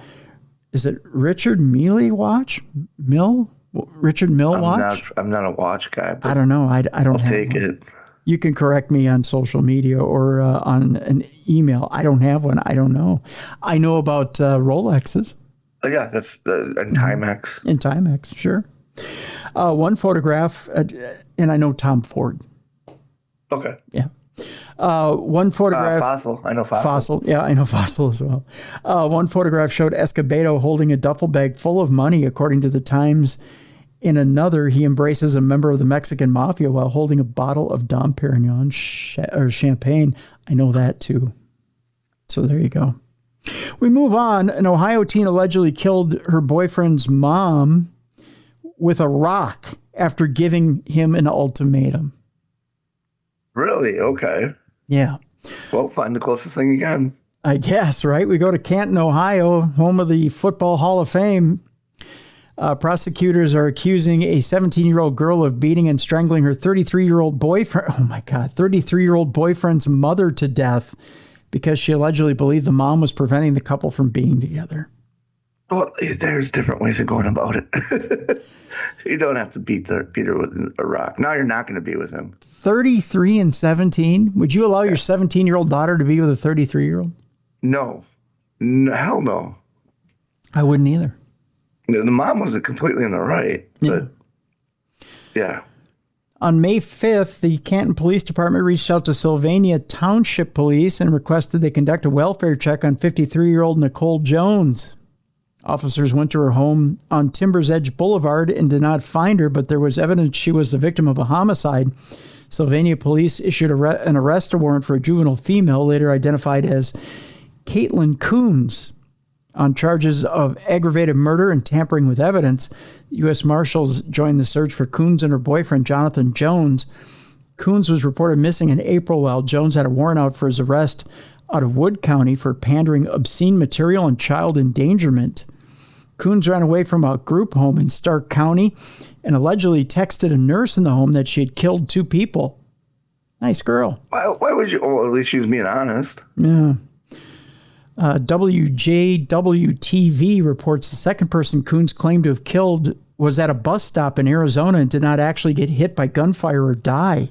is it Richard Mille watch? Richard Mille watch? I'm not a watch guy. But I don't know. I don't I'll have take one. it. You can correct me on social media or on an email. I don't have one. I don't know. I know about Rolexes. Oh, yeah, that's and Timex. And Timex, sure. One photograph, and I know Tom Ford. Okay. Yeah. One photograph. Fossil. I know Fossil. Fossil. Yeah, I know Fossil as well. One photograph showed Escobedo holding a duffel bag full of money, according to the Times. In another, he embraces a member of the Mexican mafia while holding a bottle of Dom Perignon champagne. I know that too. So there you go. We move on. An Ohio teen allegedly killed her boyfriend's mom with a rock after giving him an ultimatum. Really? Okay. Yeah. Well, find the closest thing again. I guess, right? We go to Canton, Ohio, home of the Football Hall of Fame. Prosecutors are accusing a 17-year-old girl of beating and strangling her 33-year-old boyfriend. Oh my God, 33-year-old boyfriend's mother to death because she allegedly believed the mom was preventing the couple from being together. Well, there's different ways of going about it. You don't have to beat her with a rock. Now you're not going to be with him. 33 and 17? Would you allow your 17-year-old daughter to be with a 33-year-old? No. Hell no. I wouldn't either. The mom was completely in the right. But yeah. On May 5th, the Canton Police Department reached out to Sylvania Township Police and requested they conduct a welfare check on 53-year-old Nicole Jones. Officers went to her home on Timbers Edge Boulevard and did not find her, but there was evidence she was the victim of a homicide. Sylvania police issued an arrest warrant for a juvenile female, later identified as Caitlin Coons, on charges of aggravated murder and tampering with evidence. U.S. Marshals joined the search for Coons and her boyfriend, Jonathan Jones. Coons was reported missing in April, while Jones had a warrant out for his arrest out of Wood County for pandering obscene material and child endangerment. Coons ran away from a group home in Stark County and allegedly texted a nurse in the home that she had killed 2 people. Nice girl. Why would you? Oh, at least she was being honest. Yeah. WJWTV reports the second person Coons claimed to have killed was at a bus stop in Arizona and did not actually get hit by gunfire or die.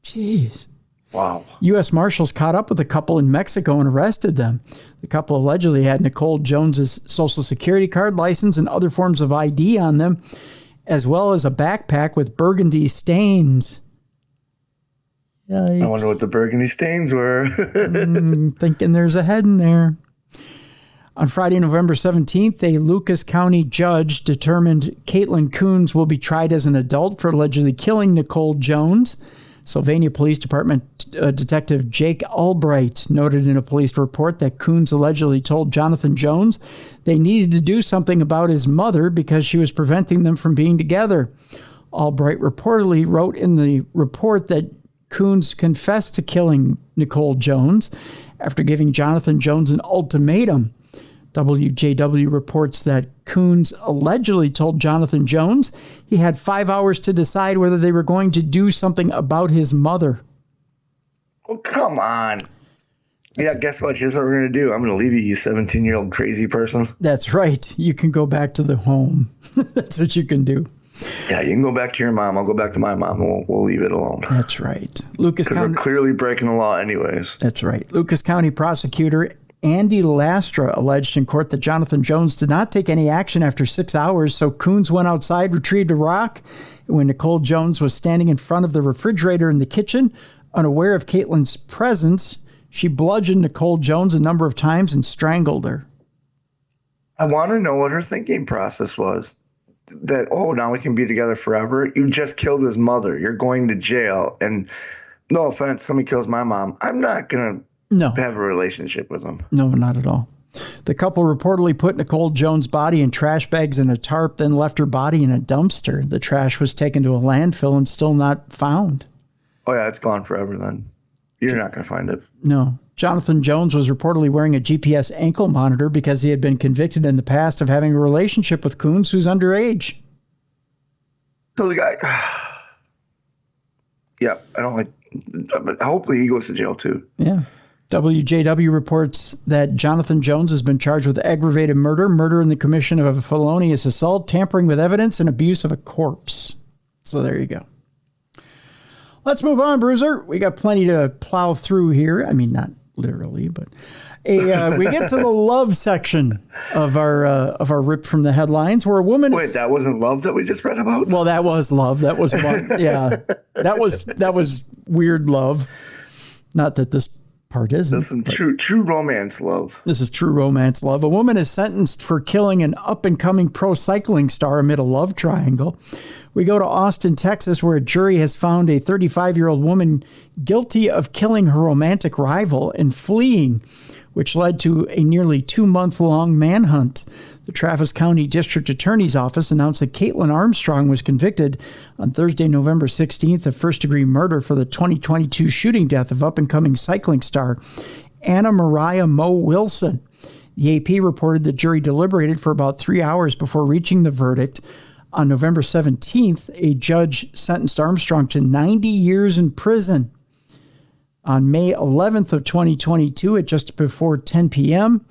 Jeez. Wow. U.S. Marshals caught up with the couple in Mexico and arrested them. The couple allegedly had Nicole Jones's Social Security card, license, and other forms of ID on them, as well as a backpack with burgundy stains. Yikes. I wonder what the burgundy stains were. Thinking there's a head in there. On Friday, November 17th, a Lucas County judge determined Caitlin Coons will be tried as an adult for allegedly killing Nicole Jones. Sylvania Police Department Detective Jake Albright noted in a police report that Coons allegedly told Jonathan Jones they needed to do something about his mother because she was preventing them from being together. Albright reportedly wrote in the report that Coons confessed to killing Nicole Jones after giving Jonathan Jones an ultimatum. WJW reports that Coons allegedly told Jonathan Jones he had 5 hours to decide whether they were going to do something about his mother. Oh, come on. Yeah, guess what? Here's what we're going to do. I'm going to leave you 17-year-old crazy person. That's right. You can go back to the home. That's what you can do. Yeah, you can go back to your mom. I'll go back to my mom. We'll leave it alone. That's right. Lucas County. Because we're clearly breaking the law anyways. That's right. Lucas County prosecutor Andy Lastra alleged in court that Jonathan Jones did not take any action after 6 hours, so Coons went outside, retrieved a rock. When Nicole Jones was standing in front of the refrigerator in the kitchen, unaware of Caitlin's presence, she bludgeoned Nicole Jones a number of times and strangled her. I want to know what her thinking process was. That, oh, now we can be together forever. You just killed his mother. You're going to jail. And no offense, somebody kills my mom. I'm not going to have a relationship with him. No, not at all. The couple reportedly put Nicole Jones' body in trash bags and a tarp, then left her body in a dumpster. The trash was taken to a landfill and still not found. Oh, yeah, it's gone forever then. You're not going to find it. No. Jonathan Jones was reportedly wearing a GPS ankle monitor because he had been convicted in the past of having a relationship with Coons, who's underage. So the guy... Yeah, I don't like... But hopefully he goes to jail, too. Yeah. WJW reports that Jonathan Jones has been charged with aggravated murder, murder in the commission of a felonious assault, tampering with evidence, and abuse of a corpse. So there you go. Let's move on, Bruiser. We got plenty to plow through here. I mean, not literally, but we get to the love section of our rip from the headlines, where a woman. Wait, that wasn't love that we just read about? Well, that was love. That was one. Yeah, that was weird love. Not that this part isn't. This is true romance love. This is true romance love. A woman is sentenced for killing an up-and-coming pro cycling star amid a love triangle. We go to Austin, Texas, where a jury has found a 35-year-old woman guilty of killing her romantic rival and fleeing, which led to a nearly 2-month-long manhunt. The Travis County District Attorney's Office announced that Caitlin Armstrong was convicted on Thursday, November 16th of first-degree murder for the 2022 shooting death of up-and-coming cycling star Anna Mariah Moe Wilson. The AP reported the jury deliberated for about 3 hours before reaching the verdict. On November 17th, a judge sentenced Armstrong to 90 years in prison. On May 11th of 2022, at just before 10 p.m.,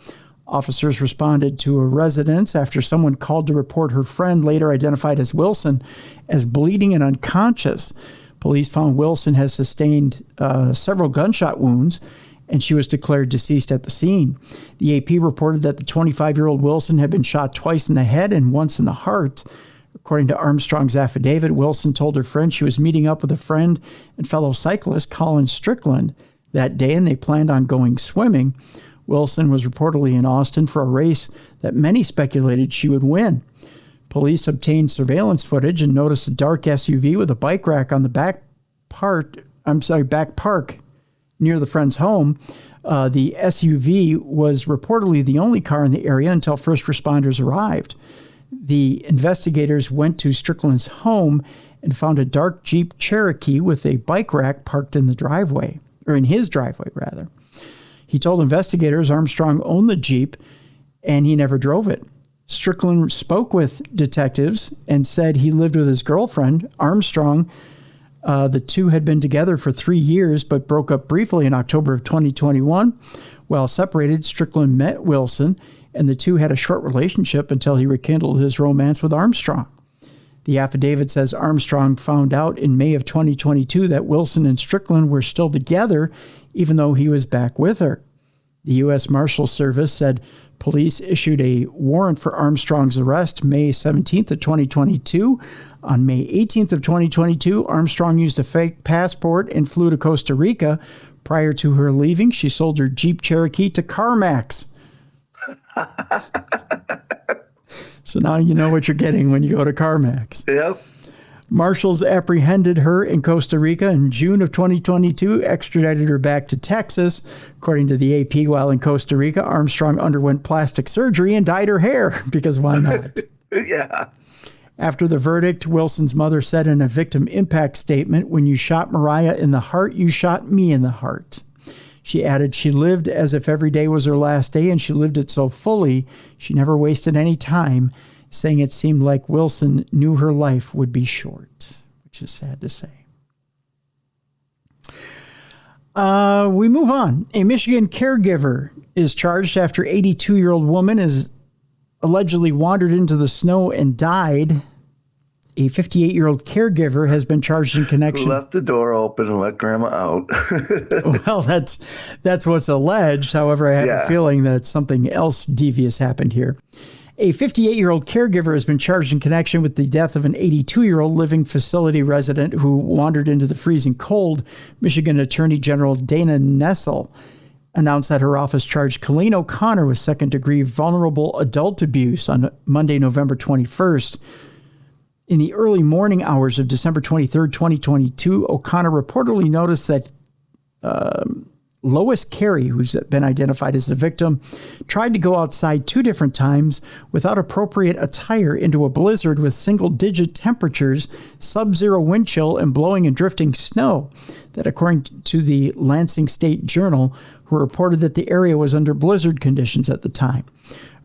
officers responded to a residence after someone called to report her friend, later identified as Wilson, as bleeding and unconscious. Police found Wilson has sustained several gunshot wounds, and she was declared deceased at the scene. The AP reported that the 25-year-old Wilson had been shot twice in the head and once in the heart. According to Armstrong's affidavit, Wilson told her friend she was meeting up with a friend and fellow cyclist Colin Strickland that day, and they planned on going swimming. Wilson was reportedly in Austin for a race that many speculated she would win. Police obtained surveillance footage and noticed a dark SUV with a bike rack on the back park near the friend's home. The SUV was reportedly the only car in the area until first responders arrived. The investigators went to Strickland's home and found a dark Jeep Cherokee with a bike rack parked in the driveway, or in his driveway, rather. He told investigators Armstrong owned the Jeep and he never drove it. Strickland spoke with detectives and said he lived with his girlfriend, Armstrong. The two had been together for 3 years, but broke up briefly in October of 2021. While separated, Strickland met Wilson, and the two had a short relationship until he rekindled his romance with Armstrong. The affidavit says Armstrong found out in May of 2022 that Wilson and Strickland were still together, even though he was back with her. The U.S. Marshals Service said police issued a warrant for Armstrong's arrest May 17th of 2022. On May 18th of 2022, Armstrong used a fake passport and flew to Costa Rica. Prior to her leaving, she sold her Jeep Cherokee to CarMax. So now you know what you're getting when you go to CarMax. Yep. Marshals apprehended her in Costa Rica in June of 2022, extradited her back to Texas. According to the AP, while in Costa Rica, Armstrong underwent plastic surgery and dyed her hair, because why not? Yeah. After the verdict, Wilson's mother said in a victim impact statement, "When you shot Mariah in the heart, you shot me in the heart." She added, "She lived as if every day was her last day, and she lived it so fully, she never wasted any time," saying it seemed like Wilson knew her life would be short, which is sad to say. We move on. A Michigan caregiver is charged after 82-year-old woman is allegedly wandered into the snow and died. A 58-year-old caregiver has been charged in connection. Who left the door open and let grandma out. Well, that's what's alleged. However, I have a feeling that something else devious happened here. A 58-year-old caregiver has been charged in connection with the death of an 82-year-old living facility resident who wandered into the freezing cold. Michigan Attorney General Dana Nessel announced that her office charged Colleen O'Connor with second-degree vulnerable adult abuse on Monday, November 21st. In the early morning hours of December 23rd, 2022, O'Connor reportedly noticed that Lois Carey, who's been identified as the victim, tried to go outside 2 different times without appropriate attire into a blizzard with single-digit temperatures, sub-zero wind chill, and blowing and drifting snow. That, according to the Lansing State Journal, who reported that the area was under blizzard conditions at the time.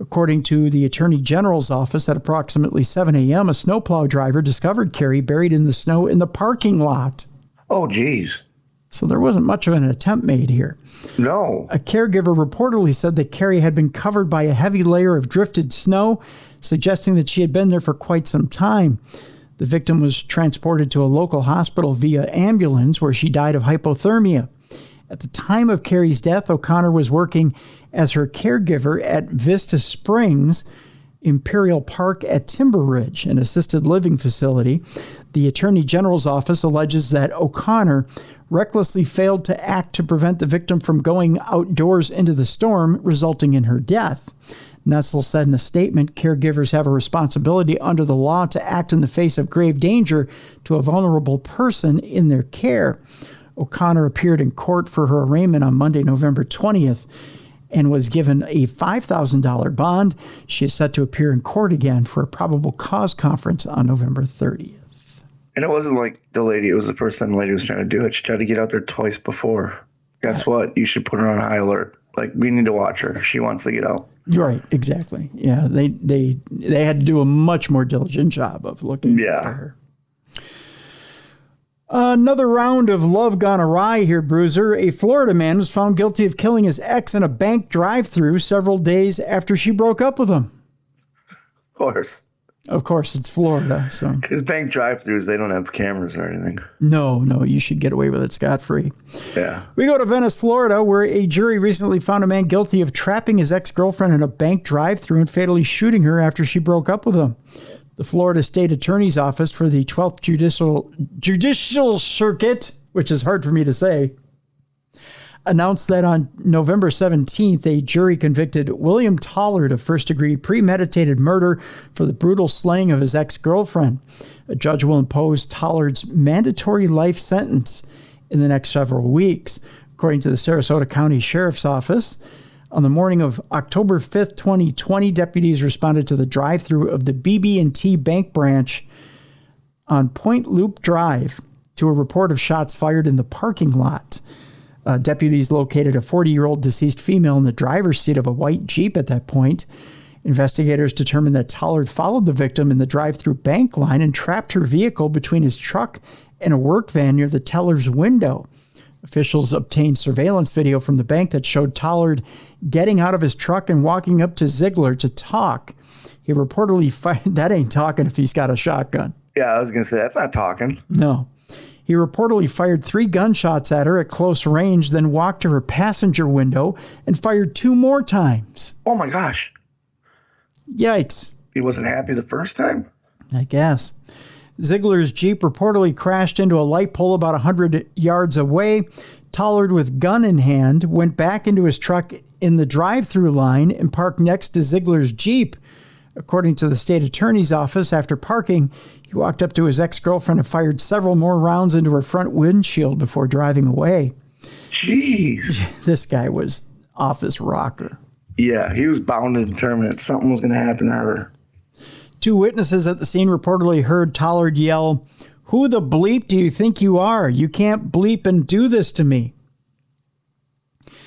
According to the Attorney General's office, at approximately 7 a.m., a snowplow driver discovered Carey buried in the snow in the parking lot. Oh, geez. So there wasn't much of an attempt made here. No. A caregiver reportedly said that Carey had been covered by a heavy layer of drifted snow, suggesting that she had been there for quite some time. The victim was transported to a local hospital via ambulance, where she died of hypothermia. At the time of Carey's death, O'Connor was working as her caregiver at Vista Springs Imperial Park at Timber Ridge, an assisted living facility. The Attorney General's office alleges that O'Connor recklessly failed to act to prevent the victim from going outdoors into the storm, resulting in her death. Nessel said in a statement, caregivers have a responsibility under the law to act in the face of grave danger to a vulnerable person in their care. O'Connor appeared in court for her arraignment on Monday, November 20th, and was given a $5,000 bond. She is set to appear in court again for a probable cause conference on November 30th. And it wasn't like it was the first time the lady was trying to do it. She tried to get out there twice before. Guess what? You should put her on high alert. Like, we need to watch her. She wants to get out. Right, exactly. Yeah, they had to do a much more diligent job of looking for her. Another round of love gone awry here, Bruiser. A Florida man was found guilty of killing his ex in a bank drive-thru several days after she broke up with him. Of course. Of course, it's Florida. So because bank drive-thrus, they don't have cameras or anything. No, you should get away with it scot-free. Yeah. We go to Venice, Florida, where a jury recently found a man guilty of trapping his ex-girlfriend in a bank drive-thru and fatally shooting her after she broke up with him. The Florida State Attorney's Office for the 12th Judicial Circuit, which is hard for me to say, announced that on November 17th, a jury convicted William Tollard of first-degree premeditated murder for the brutal slaying of his ex-girlfriend. A judge will impose Tollard's mandatory life sentence in the next several weeks, according to the Sarasota County Sheriff's Office. On the morning of October 5th, 2020, deputies responded to the drive-thru of the BB&T Bank branch on Point Loop Drive to a report of shots fired in the parking lot. Deputies located a 40-year-old deceased female in the driver's seat of a white Jeep at that point. Investigators determined that Tollard followed the victim in the drive-thru bank line and trapped her vehicle between his truck and a work van near the teller's window. Officials obtained surveillance video from the bank that showed Tollard getting out of his truck and walking up to Ziegler to talk. He reportedly fired... That ain't talking if he's got a shotgun. Yeah, I was going to say, that's not talking. No. He reportedly fired 3 gunshots at her at close range, then walked to her passenger window and fired 2 more times. Oh, my gosh. Yikes. He wasn't happy the first time? I guess. Ziegler's Jeep reportedly crashed into a light pole about 100 yards away. Tollard, with gun in hand, went back into his truck in the drive-thru line and parked next to Ziegler's Jeep. According to the state attorney's office, after parking, he walked up to his ex-girlfriend and fired several more rounds into her front windshield before driving away. Jeez. This guy was off his rocker. Yeah, he was bound and determined that something was going to happen to her. 2 witnesses at the scene reportedly heard Tollard yell, "Who the bleep do you think you are? You can't bleep and do this to me."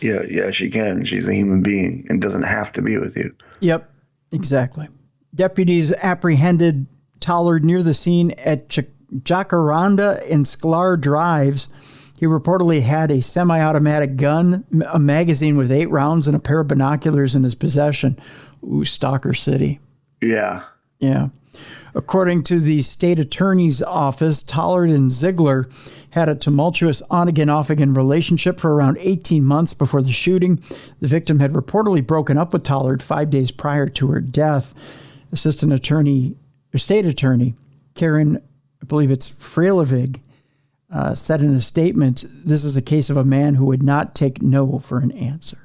Yeah, she can. She's a human being and doesn't have to be with you. Yep, exactly. Deputies apprehended Tollard near the scene at Jacaranda and Sklar Drives. He reportedly had a semi-automatic gun, a magazine with 8 rounds, and a pair of binoculars in his possession. Ooh, Stalker City. Yeah. Yeah. According to the state attorney's office, Tollard and Ziegler had a tumultuous on-again, off-again relationship for around 18 months before the shooting. The victim had reportedly broken up with Tollard 5 days prior to her death. State attorney Karen, I believe it's Frelevig, said in a statement, "This is a case of a man who would not take no for an answer."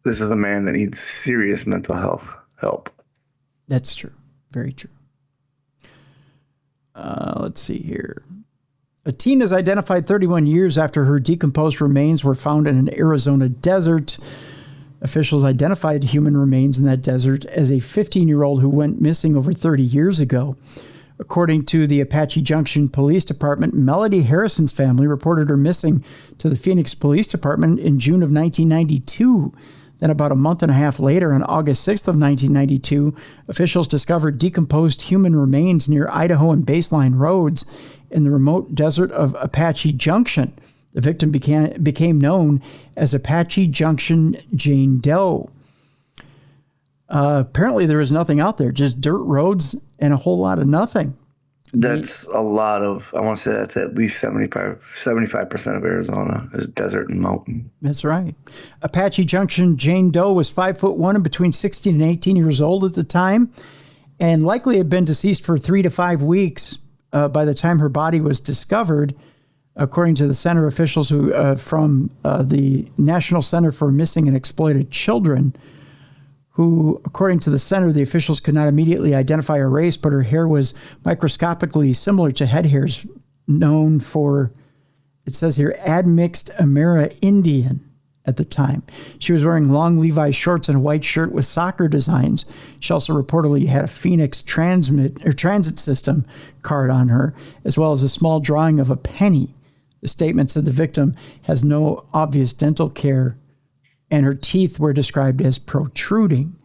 This is a man that needs serious mental health help. That's true. Very true. Let's see here. A teen is identified 31 years after her decomposed remains were found in an Arizona desert. Officials identified human remains in that desert as a 15-year-old who went missing over 30 years ago. According to the Apache Junction Police Department, Melody Harrison's family reported her missing to the Phoenix Police Department in June of 1992. Then about a month and a half later, on August 6th of 1992, officials discovered decomposed human remains near Idaho and Baseline Roads in the remote desert of Apache Junction. The victim became known as Apache Junction Jane Doe. Apparently there was nothing out there, just dirt roads and a whole lot of nothing. That's a lot of, I want to say that's at least 75% of Arizona is desert and mountain. That's right. Apache Junction Jane Doe was 5'1" and between 16 and 18 years old at the time, and likely had been deceased for 3 to 5 weeks by the time her body was discovered, according to the center officials from the National Center for Missing and Exploited Children, who, according to the center, the officials could not immediately identify her race, but her hair was microscopically similar to head hairs known for, it says here, admixed Amerindian at the time. She was wearing long Levi shorts and a white shirt with soccer designs. She also reportedly had a Phoenix transit system card on her, as well as a small drawing of a penny. The statement said the victim has no obvious dental care and her teeth were described as protruding.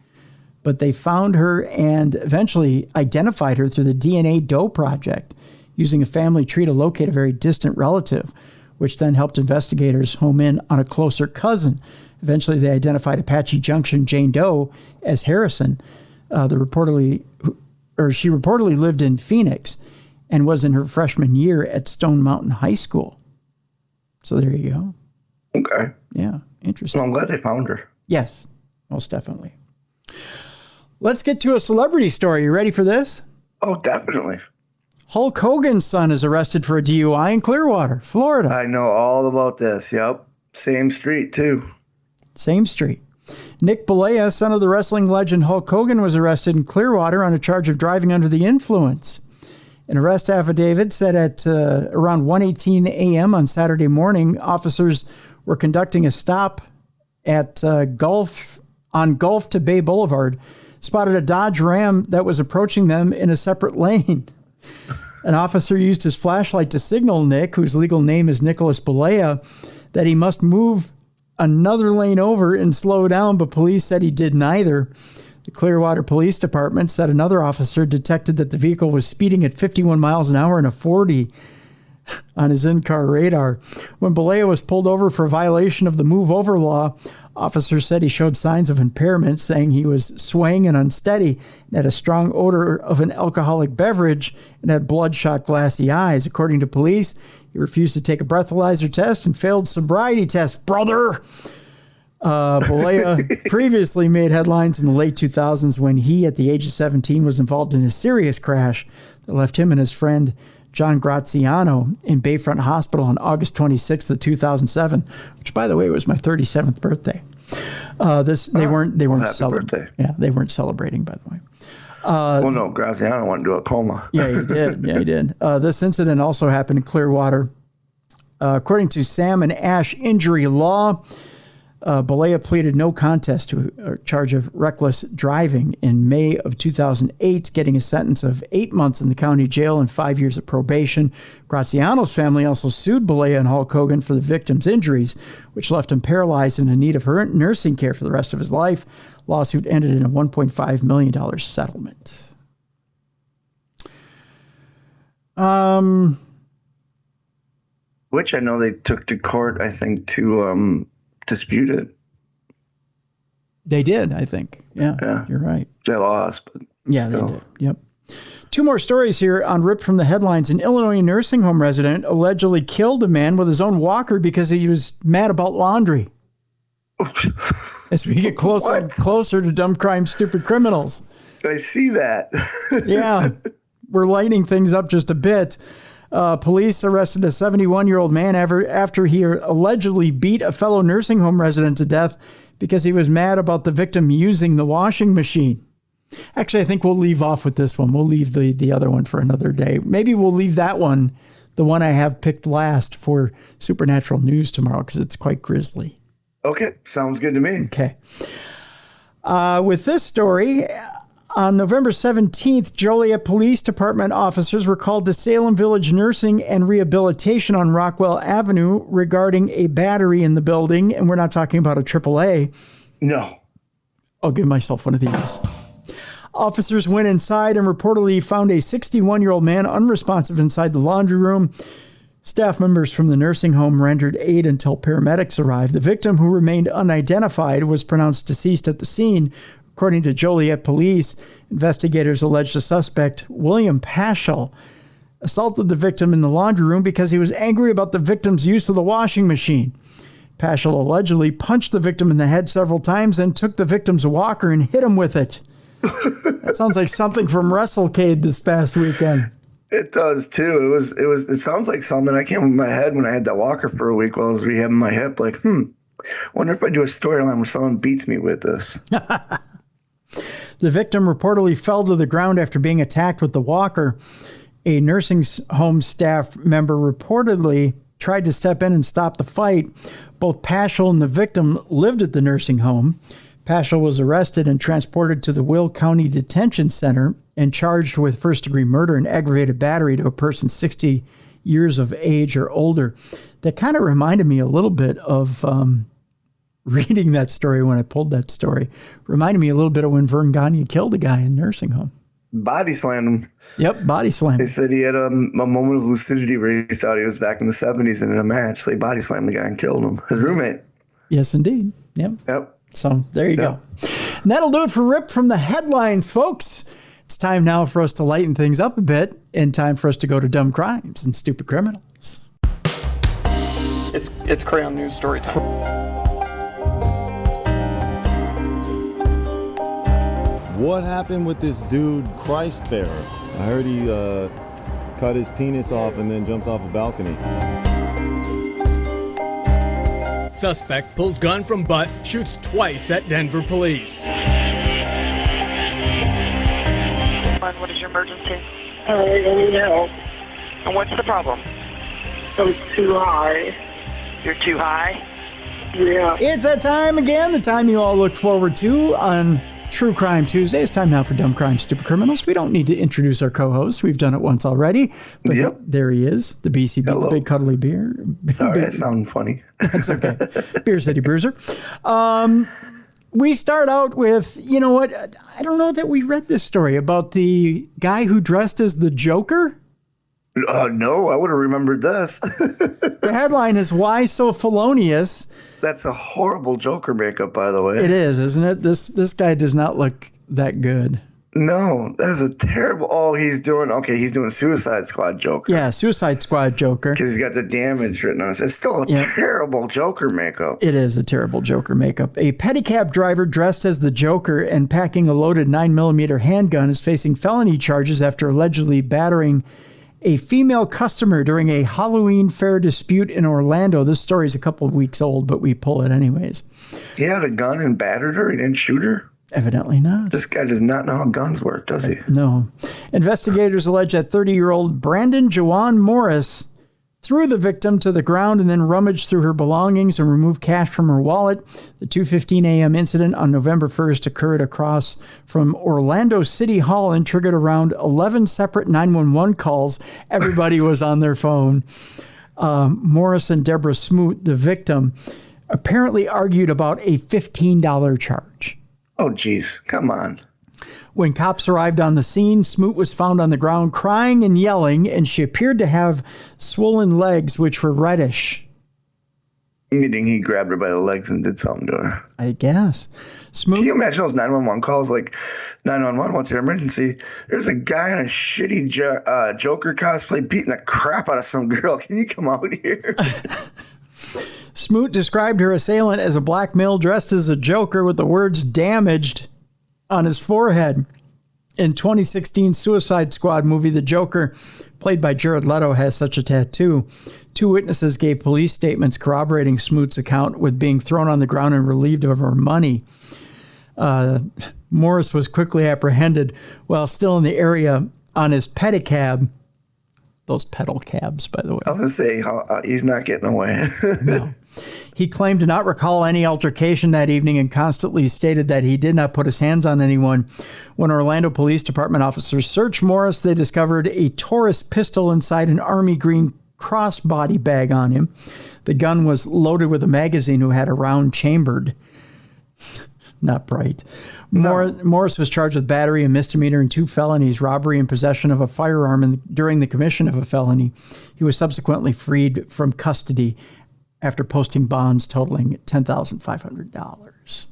But they found her and eventually identified her through the DNA Doe Project, using a family tree to locate a very distant relative, which then helped investigators home in on a closer cousin. Eventually, they identified Apache Junction Jane Doe as Harrison. She reportedly lived in Phoenix and was in her freshman year at Stone Mountain High School. So there you go. Okay. Yeah, interesting. Well, I'm glad they found her. Yes, most definitely. Let's get to a celebrity story. You ready for this? Oh, definitely. Hulk Hogan's son is arrested for a DUI in Clearwater, Florida. I know all about this. Yep. Same street, too. Same street. Nick Balea, son of the wrestling legend Hulk Hogan, was arrested in Clearwater on a charge of driving under the influence. An arrest affidavit said at around 1:18 a.m. on Saturday morning, officers were conducting a stop at Gulf to Bay Boulevard, spotted a Dodge Ram that was approaching them in a separate lane. An officer used his flashlight to signal Nick, whose legal name is Nicholas Balea, that he must move another lane over and slow down, but police said he did neither. The Clearwater Police Department said another officer detected that the vehicle was speeding at 51 miles an hour in a 40 on his in-car radar. When Balea was pulled over for a violation of the move over law, officers said he showed signs of impairment, saying he was swaying and unsteady and had a strong odor of an alcoholic beverage and had bloodshot glassy eyes. According to police, he refused to take a breathalyzer test and failed sobriety test. Brother! Balea previously made headlines in the late 2000s when he, at the age of 17, was involved in a serious crash that left him and his friend John Graziano in Bayfront Hospital on August 26th of 2007, which, by the way, was my 37th birthday. They weren't celebrating. Yeah, they weren't celebrating, by the way. Well, no, Graziano went into a coma. Yeah, he did. Yeah, he did. This incident also happened in Clearwater. According to Sam and Ash Injury Law, Balea pleaded no contest to a charge of reckless driving in May of 2008, getting a sentence of 8 months in the county jail and 5 years of probation. Graziano's family also sued Balea and Hulk Hogan for the victim's injuries, which left him paralyzed and in need of nursing care for the rest of his life. Lawsuit ended in a $1.5 million settlement. Which I know they took to court, I think, to dispute it. They did, I think. Yeah, you're right. They lost, but yeah, still. They did. Yep. Two more stories here on Ripped from the Headlines. An Illinois nursing home resident allegedly killed a man with his own walker because he was mad about laundry. As we get closer and closer to dumb crime, stupid criminals. I see that. Yeah, we're lighting things up just a bit. Police arrested a 71-year-old man after he allegedly beat a fellow nursing home resident to death because he was mad about the victim using the washing machine. Actually, I think we'll leave off with this one. We'll leave the other one for another day. Maybe we'll leave that one, the one I have picked last, for Supernatural News tomorrow because it's quite grisly. Okay, sounds good to me. Okay. With this story, on November 17th, Joliet Police Department officers were called to Salem Village Nursing and Rehabilitation on Rockwell Avenue regarding a battery in the building, and we're not talking about a AAA. No. I'll give myself one of these. Officers went inside and reportedly found a 61-year-old man unresponsive inside the laundry room. Staff members from the nursing home rendered aid until paramedics arrived. The victim, who remained unidentified, was pronounced deceased at the scene. According to Joliet Police, investigators alleged the suspect, William Paschal, assaulted the victim in the laundry room because he was angry about the victim's use of the washing machine. Paschal allegedly punched the victim in the head several times and took the victim's walker and hit him with it. That sounds like something from WrestleCade this past weekend. It does too. It sounds like something I came in my head when I had that walker for a week while I was rehabbing my hip. Like, wonder if I do a storyline where someone beats me with this. The victim reportedly fell to the ground after being attacked with the walker. A nursing home staff member reportedly tried to step in and stop the fight. Both Paschal and the victim lived at the nursing home. Paschal was arrested and transported to the Will County Detention Center and charged with first-degree murder and aggravated battery to a person 60 years of age or older. That kind of reminded me a little bit of reading that story when I pulled that story. Reminded me a little bit of when Vern Gagne killed a guy in a nursing home. Body slammed him. Yep, body slam. They said he had a moment of lucidity where he thought he was back in the 70s and in a match. So he body slammed the guy and killed him. His roommate. Yes, indeed. Yep. So there you go. And that'll do it for Rip from the Headlines, folks. It's time now for us to lighten things up a bit and time for us to go to dumb crimes and stupid criminals. It's Crayon News story time. What happened with this dude, Christ Bearer? I heard he cut his penis off and then jumped off a balcony. Suspect pulls gun from butt, shoots twice at Denver police. What is your emergency? I need help. And what's the problem? I'm too high. You're too high? Yeah. It's that time again, the time you all look forward to on True Crime Tuesday. It's time now for Dumb Crime, Stupid Criminals. We don't need to introduce our co-host. We've done it once already. But Yep. There he is, the BCB, Hello. the big cuddly beer. Sorry, I sound funny. That's okay. Beer City Bruiser. We start out with, you know what? I don't know that we read this story about the guy who dressed as the Joker. No, I would have remembered this. The headline is "Why So Felonious." That's a horrible Joker makeup, by the way. It is, isn't it? This guy does not look that good. No, that is a terrible. Oh, he's doing Suicide Squad Joker. Yeah, Suicide Squad Joker. Because he's got the damage written on it. It's still a terrible Joker makeup. It is a terrible Joker makeup. A pedicab driver dressed as the Joker and packing a loaded 9mm handgun is facing felony charges after allegedly battering a female customer during a Halloween fair dispute in Orlando. This story is a couple of weeks old, but we pull it anyways. He had a gun and battered her. He didn't shoot her. Evidently not. This guy does not know how guns work, does he? No. Investigators allege that 30-year-old Brandon Jawan Morris threw the victim to the ground and then rummaged through her belongings and removed cash from her wallet. The 2:15 a.m. incident on November 1st occurred across from Orlando City Hall and triggered around 11 separate 911 calls. Everybody was on their phone. Morris and Deborah Smoot, the victim, apparently argued about a $15 charge. Oh, geez. Come on. When cops arrived on the scene, Smoot was found on the ground crying and yelling, and she appeared to have swollen legs, which were reddish. Meaning he grabbed her by the legs and did something to her. I guess. Smoot. Can you imagine those 911 calls? Like, 911, what's your emergency? There's a guy in a shitty Joker cosplay beating the crap out of some girl. Can you come out here? Smoot described her assailant as a black male dressed as a Joker with the words "damaged" on his forehead. In 2016 Suicide Squad movie, the Joker, played by Jared Leto, has such a tattoo. Two witnesses gave police statements corroborating Smoot's account with being thrown on the ground and relieved of her money. Morris was quickly apprehended while still in the area on his pedicab. Those pedal cabs, by the way. I was going to say, he's not getting away. No. He claimed to not recall any altercation that evening and constantly stated that he did not put his hands on anyone. When Orlando Police Department officers searched Morris, they discovered a Taurus pistol inside an army green crossbody bag on him. The gun was loaded with a magazine who had a round chambered. Not bright. No. Morris was charged with battery, a misdemeanor, and 2 felonies, robbery and possession of a firearm during the commission of a felony. He was subsequently freed from custody after posting bonds totaling $10,500.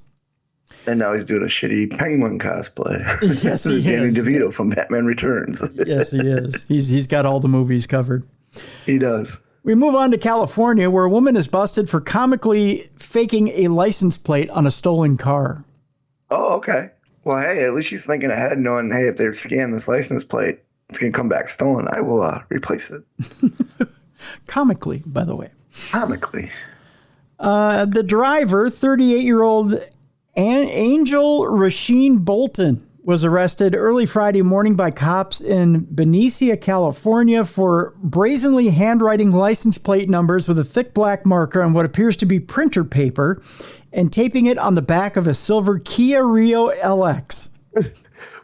And now he's doing a shitty Penguin cosplay. Yes, he is. Danny DeVito from Batman Returns. Yes, he is. He's got all the movies covered. He does. We move on to California, where a woman is busted for comically faking a license plate on a stolen car. Oh, okay. Well, hey, at least she's thinking ahead, knowing, hey, if they scan this license plate, it's going to come back stolen. I will replace it. Comically, by the way. Comically. The driver, 38-year-old Angel Rasheen Bolton, was arrested early Friday morning by cops in Benicia, California for brazenly handwriting license plate numbers with a thick black marker on what appears to be printer paper and taping it on the back of a silver Kia Rio LX.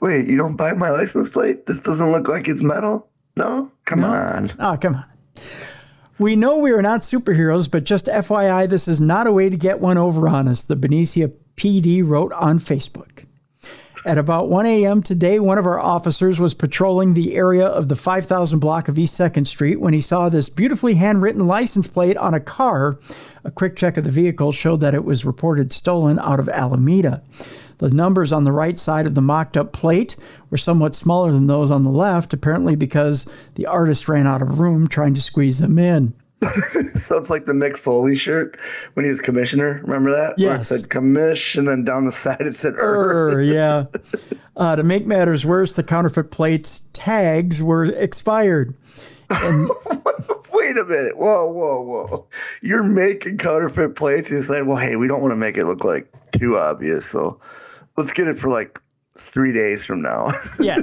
Wait, you don't buy my license plate? This doesn't look like it's metal? No? Come on. Oh, come on. We know we are not superheroes, but just FYI, this is not a way to get one over on us, the Benicia PD wrote on Facebook. At about 1 a.m. today, one of our officers was patrolling the area of the 5000 block of East 2nd Street when he saw this beautifully handwritten license plate on a car. A quick check of the vehicle showed that it was reported stolen out of Alameda. The numbers on the right side of the mocked-up plate were somewhat smaller than those on the left, apparently because the artist ran out of room trying to squeeze them in. So it's like the Mick Foley shirt when he was commissioner. Remember that? Yes. Where it said commish, and then down the side it said Yeah. To make matters worse, the counterfeit plate's tags were expired. And Wait a minute. Whoa. You're making counterfeit plates. You said, well, hey, we don't want to make it look like too obvious, so let's get it for like 3 days from now. yeah.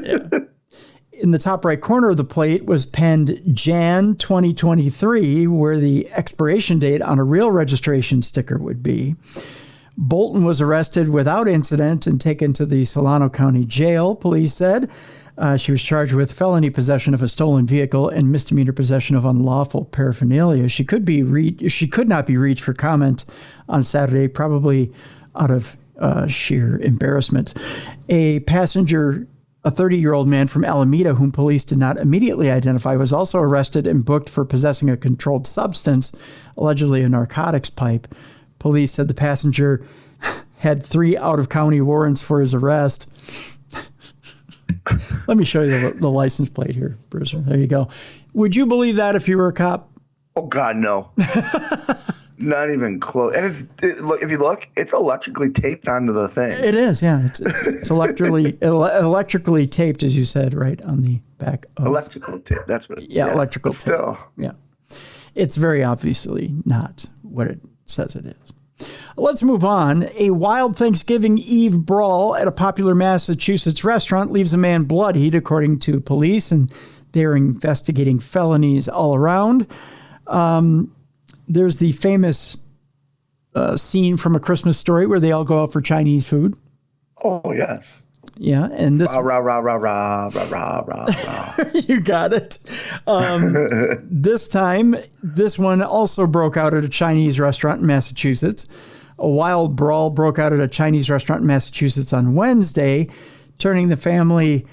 In the top right corner of the plate was penned Jan 2023, where the expiration date on a real registration sticker would be. Bolton was arrested without incident and taken to the Solano County Jail, police said. She was charged with felony possession of a stolen vehicle and misdemeanor possession of unlawful paraphernalia. She could not be reached for comment on Saturday, probably out of sheer embarrassment. A 30-year-old man from Alameda, whom police did not immediately identify, was also arrested and booked for possessing a controlled substance, allegedly a narcotics pipe. Police said the passenger had 3 out-of-county warrants for his arrest. Let me show you the license plate here, Bruiser. There you go. Would you believe that if you were a cop? Oh, God, no. Not even close. And if you look, it's electrically taped onto the thing. It is, yeah. It's electrically taped, as you said, right on the back. Electrical tape. That's what it is. Yeah, electrical tape. Still. Yeah. It's very obviously not what it says it is. Let's move on. A wild Thanksgiving Eve brawl at a popular Massachusetts restaurant leaves a man bloodied, according to police, and they're investigating felonies all around. There's the famous scene from A Christmas Story where they all go out for Chinese food. Oh, yes. Yeah, and this... Rah, rah, rah, rah, rah, rah, rah, rah. You got it. This time, this one also broke out at a Chinese restaurant in Massachusetts. A wild brawl broke out at a Chinese restaurant in Massachusetts on Wednesday, turning the family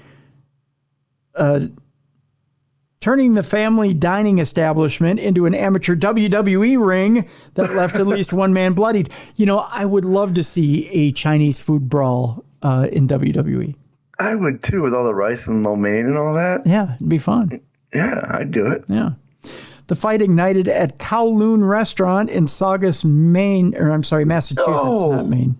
dining establishment into an amateur WWE ring that left at least one man bloodied. You know, I would love to see a Chinese food brawl in WWE. I would too, with all the rice and lo mein and all that. Yeah, it'd be fun. Yeah, I'd do it. Yeah. The fight ignited at Kowloon Restaurant in Saugus, Massachusetts, not Maine.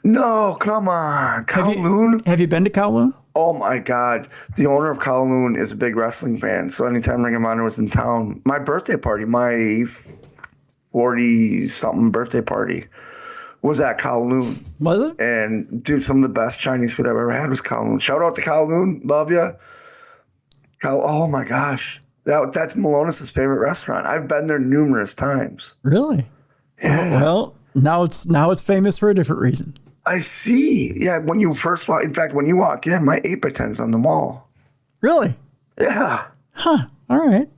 No, come on. Kowloon? Have you been to Kowloon? Oh, my God. The owner of Kowloon is a big wrestling fan. So anytime Ring of Honor was in town, my birthday party, my 40-something birthday party, was at Kowloon. Was it? And, dude, some of the best Chinese food I've ever had was Kowloon. Shout out to Kowloon. Love ya. Oh, my gosh. That's Malonis' favorite restaurant. I've been there numerous times. Really? Yeah. Well, now it's famous for a different reason. I see. Yeah, when you first walk, in fact, when you walk in, my Ep143's on the wall. Really? Yeah. Huh. All right.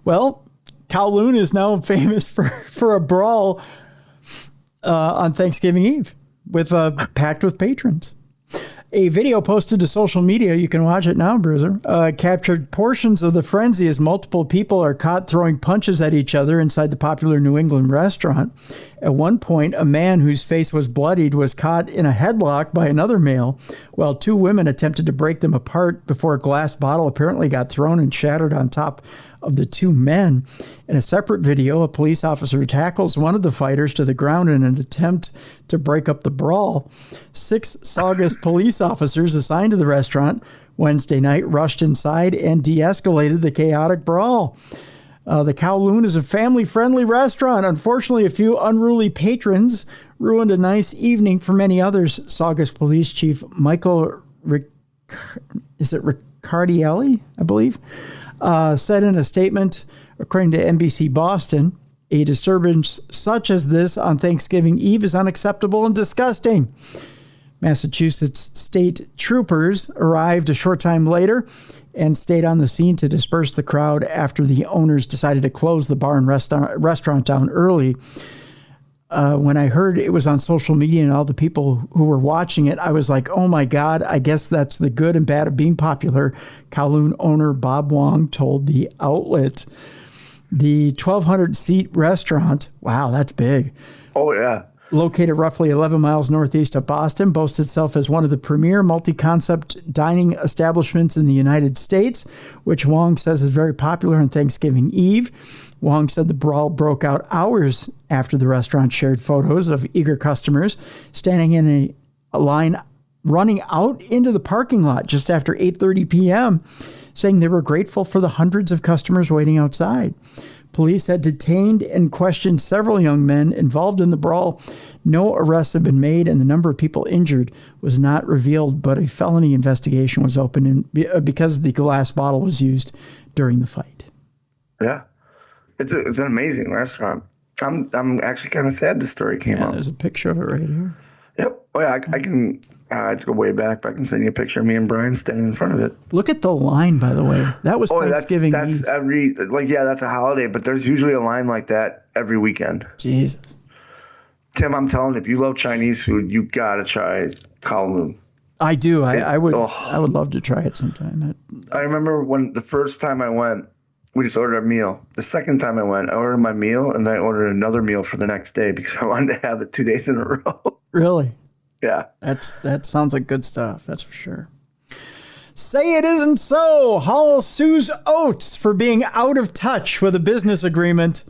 Well, Kowloon is now famous for a brawl on Thanksgiving Eve packed with patrons. A video posted to social media, you can watch it now, Bruiser, captured portions of the frenzy as multiple people are caught throwing punches at each other inside the popular New England restaurant. At one point, a man whose face was bloodied was caught in a headlock by another male, while 2 women attempted to break them apart before a glass bottle apparently got thrown and shattered on top of the 2 men. In a separate video, a police officer tackles one of the fighters to the ground in an attempt to break up the brawl. 6 Saugus police officers assigned to the restaurant Wednesday night rushed inside and de-escalated the chaotic brawl. The Kowloon is a family-friendly restaurant. Unfortunately, a few unruly patrons ruined a nice evening for many others. Saugus Police Chief Michael Riccardielli, I believe, said in a statement, according to NBC Boston, a disturbance such as this on Thanksgiving Eve is unacceptable and disgusting. Massachusetts state troopers arrived a short time later and stayed on the scene to disperse the crowd after the owners decided to close the bar and restaurant down early. When I heard it was on social media and all the people who were watching it, I was like, oh my God, I guess that's the good and bad of being popular, Kowloon owner Bob Wong told the outlet. The 1,200-seat restaurant, wow, that's big. Oh, yeah. Located roughly 11 miles northeast of Boston, boasts itself as one of the premier multi-concept dining establishments in the United States, which Wong says is very popular on Thanksgiving Eve. Wong said the brawl broke out hours after the restaurant shared photos of eager customers standing in a line running out into the parking lot just after 8:30 p.m., saying they were grateful for the hundreds of customers waiting outside. Police had detained and questioned several young men involved in the brawl. No arrests have been made, and the number of people injured was not revealed, but a felony investigation was opened because the glass bottle was used during the fight. Yeah. It's an amazing restaurant. I'm actually kind of sad the story came out. There's a picture of it right here. Yep. Oh, yeah, I can go way back, but I can send you a picture of me and Brian standing in front of it. Look at the line, by the way. That was Thanksgiving. That's that's a holiday, but there's usually a line like that every weekend. Jesus. Tim, I'm telling you, if you love Chinese food, you got to try Kowloon. I do. I would love to try it sometime. I remember when the first time I went, we just ordered a meal. The second time I went, I ordered my meal, and then I ordered another meal for the next day because I wanted to have it 2 days in a row. Really? Yeah. That sounds like good stuff. That's for sure. Say it isn't so. Hall sues Oates for being out of touch with a business agreement.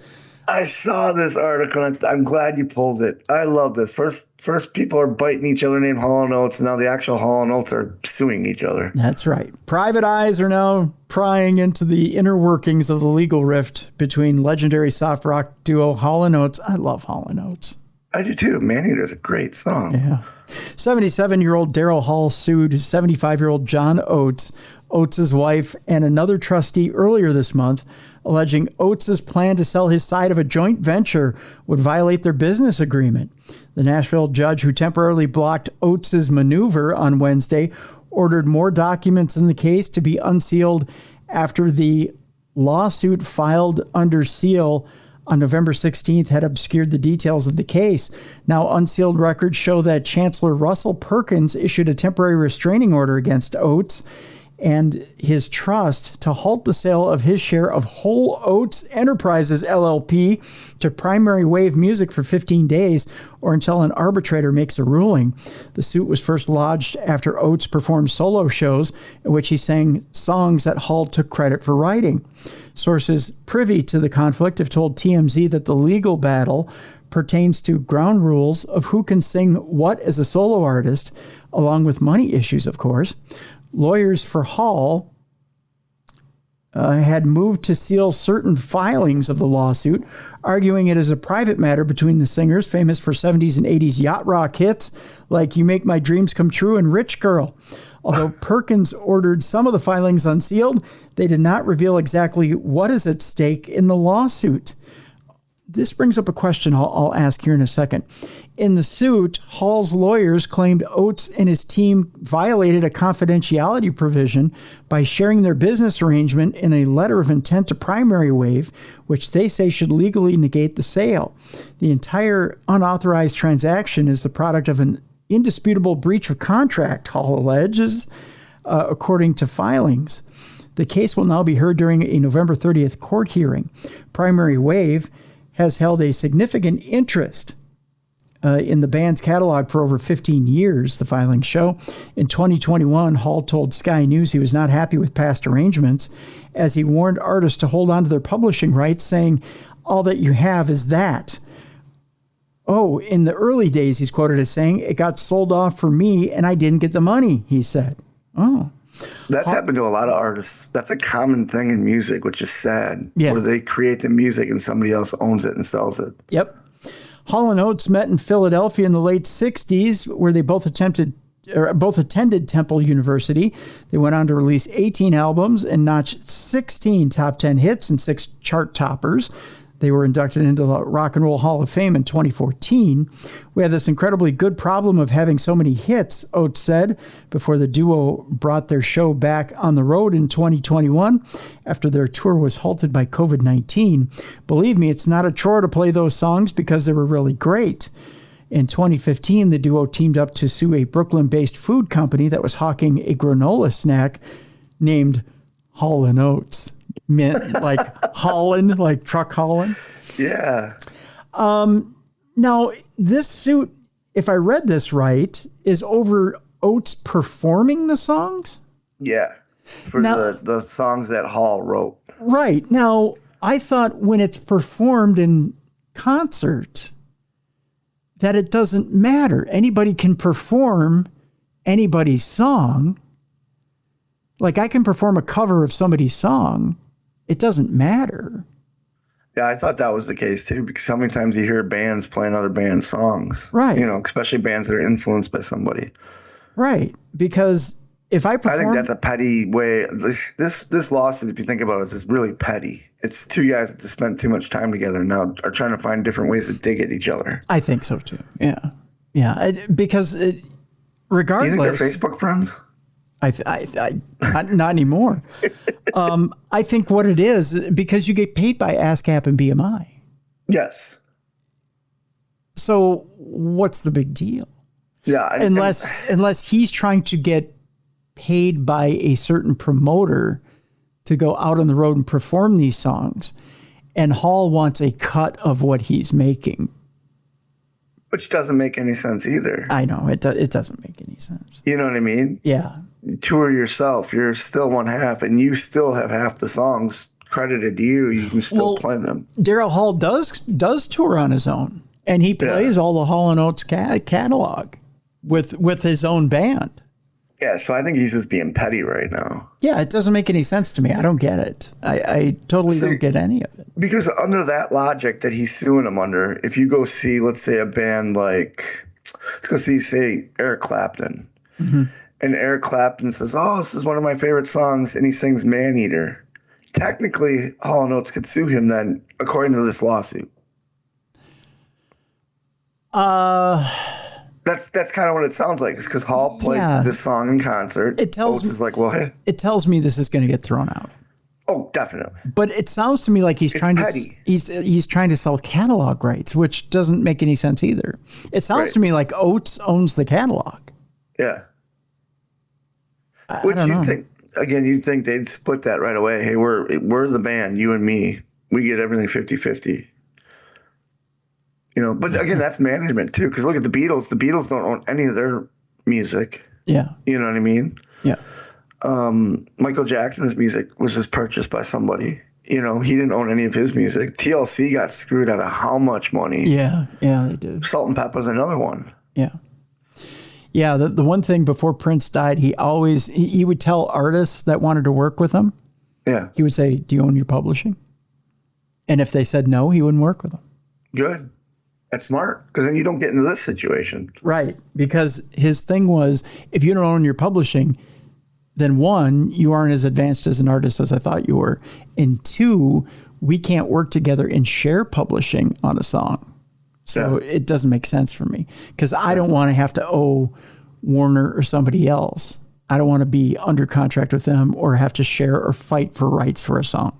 I saw this article, and I'm glad you pulled it. I love this. First people are biting each other named Hall & Oates, and now the actual Hall & Oates are suing each other. That's right. Private eyes are now prying into the inner workings of the legal rift between legendary soft rock duo Hall & Oates. I love Hall & Oates. I do too. Maneater's a great song. Yeah. 77-year-old Daryl Hall sued 75-year-old John Oates, Oates' wife, and another trustee earlier this month, alleging Oates' plan to sell his side of a joint venture would violate their business agreement. The Nashville judge who temporarily blocked Oates' maneuver on Wednesday ordered more documents in the case to be unsealed after the lawsuit filed under seal on November 16th had obscured the details of the case. Now, unsealed records show that Chancellor Russell Perkins issued a temporary restraining order against Oates and his trust to halt the sale of his share of Whole Oats Enterprises, LLP, to Primary Wave Music for 15 days or until an arbitrator makes a ruling. The suit was first lodged after Oates performed solo shows in which he sang songs that Hall took credit for writing. Sources privy to the conflict have told TMZ that the legal battle pertains to ground rules of who can sing what as a solo artist, along with money issues, of course. Lawyers for Hall had moved to seal certain filings of the lawsuit, arguing it is a private matter between the singers, famous for 70s and 80s yacht rock hits like You Make My Dreams Come True and Rich Girl. Although Perkins ordered some of the filings unsealed, they did not reveal exactly what is at stake in the lawsuit. This brings up a question I'll ask here in a second. In the suit, Hall's lawyers claimed Oates and his team violated a confidentiality provision by sharing their business arrangement in a letter of intent to Primary Wave, which they say should legally negate the sale. The entire unauthorized transaction is the product of an indisputable breach of contract, Hall alleges, according to filings. The case will now be heard during a November 30th court hearing. Primary Wave has held a significant interest in the band's catalog for over 15 years, the filings show. In 2021, Hall told Sky News he was not happy with past arrangements, as he warned artists to hold on to their publishing rights, saying, "All that you have is that." Oh, in the early days, he's quoted as saying, "It got sold off for me and I didn't get the money," he said. Oh. That's happened to a lot of artists. That's a common thing in music, which is sad. Yeah. Where they create the music and somebody else owns it and sells it. Yep. Hall and Oates met in Philadelphia in the late 60s, where they both attended Temple University. They went on to release 18 albums and notched 16 top 10 hits and 6 chart toppers. They were inducted into the Rock and Roll Hall of Fame in 2014. We had this incredibly good problem of having so many hits, Oates said, before the duo brought their show back on the road in 2021 after their tour was halted by COVID-19. Believe me, it's not a chore to play those songs because they were really great. In 2015, the duo teamed up to sue a Brooklyn-based food company that was hawking a granola snack named Hall & Oates. Mint like Holland, like truck Holland. Yeah. Now, this suit, if I read this right, is over Oates performing the songs? Yeah. For Now- the songs that Hall wrote. Right. Now, I thought when it's performed in concert that it doesn't matter. Anybody can perform anybody's song. Like I can perform a cover of somebody's song. It doesn't matter. Yeah, I thought that was the case too, because how many times you hear bands playing other bands' songs? Right. You know, especially bands that are influenced by somebody. Right. Because if I perform... I think that's a petty way. This lawsuit, if you think about it, is really petty. It's two guys that just spent too much time together and now are trying to find different ways to dig at each other. I think so too. Yeah. Yeah. Because regardless... You think they're Facebook friends? Not anymore. I think what it is, because you get paid by ASCAP and BMI. Yes. So what's the big deal? Yeah. Unless he's trying to get paid by a certain promoter to go out on the road and perform these songs, and Hall wants a cut of what he's making. Which doesn't make any sense either. I know, it doesn't make any sense. You know what I mean? Yeah. You tour yourself, you're still one half, and you still have half the songs credited to you. You can still play them. Daryl Hall does tour on his own, and he plays all the Hall & Oates catalog with his own band. Yeah, so I think he's just being petty right now. Yeah, it doesn't make any sense to me. I don't get it. I totally don't get any of it. Because under that logic that he's suing him under, if you go see, let's say, a band like, let's go see, say, Eric Clapton. Mm-hmm. And Eric Clapton says, oh, this is one of my favorite songs, and he sings Man-Eater. Technically, Hall & Oates could sue him then, according to this lawsuit. That's kind of what it sounds like. It's because Hall played this song in concert. Oates is like, well, hey. It tells me this is going to get thrown out. Oh, definitely. But it sounds to me like he's trying to sell catalog rights, which doesn't make any sense either. It sounds to me like Oates owns the catalog. Yeah. I don't know. You'd think they'd split that right away. Hey, we're the band, you and me. We get everything 50-50. You know, but again, that's management too. Because look at the Beatles. The Beatles don't own any of their music. Yeah. You know what I mean? Yeah. Michael Jackson's music was just purchased by somebody. You know, he didn't own any of his music. TLC got screwed out of how much money? Yeah, they did. Salt and Pepper's another one. Yeah. Yeah, the one thing before Prince died, he would tell artists that wanted to work with him. Yeah. He would say, do you own your publishing? And if they said no, he wouldn't work with them. Good. That's smart, because then you don't get into this situation. Right, because his thing was, if you don't own your publishing, then one, you aren't as advanced as an artist as I thought you were. And two, we can't work together and share publishing on a song. So it doesn't make sense for me, because I don't want to have to owe Warner or somebody else. I don't want to be under contract with them or have to share or fight for rights for a song.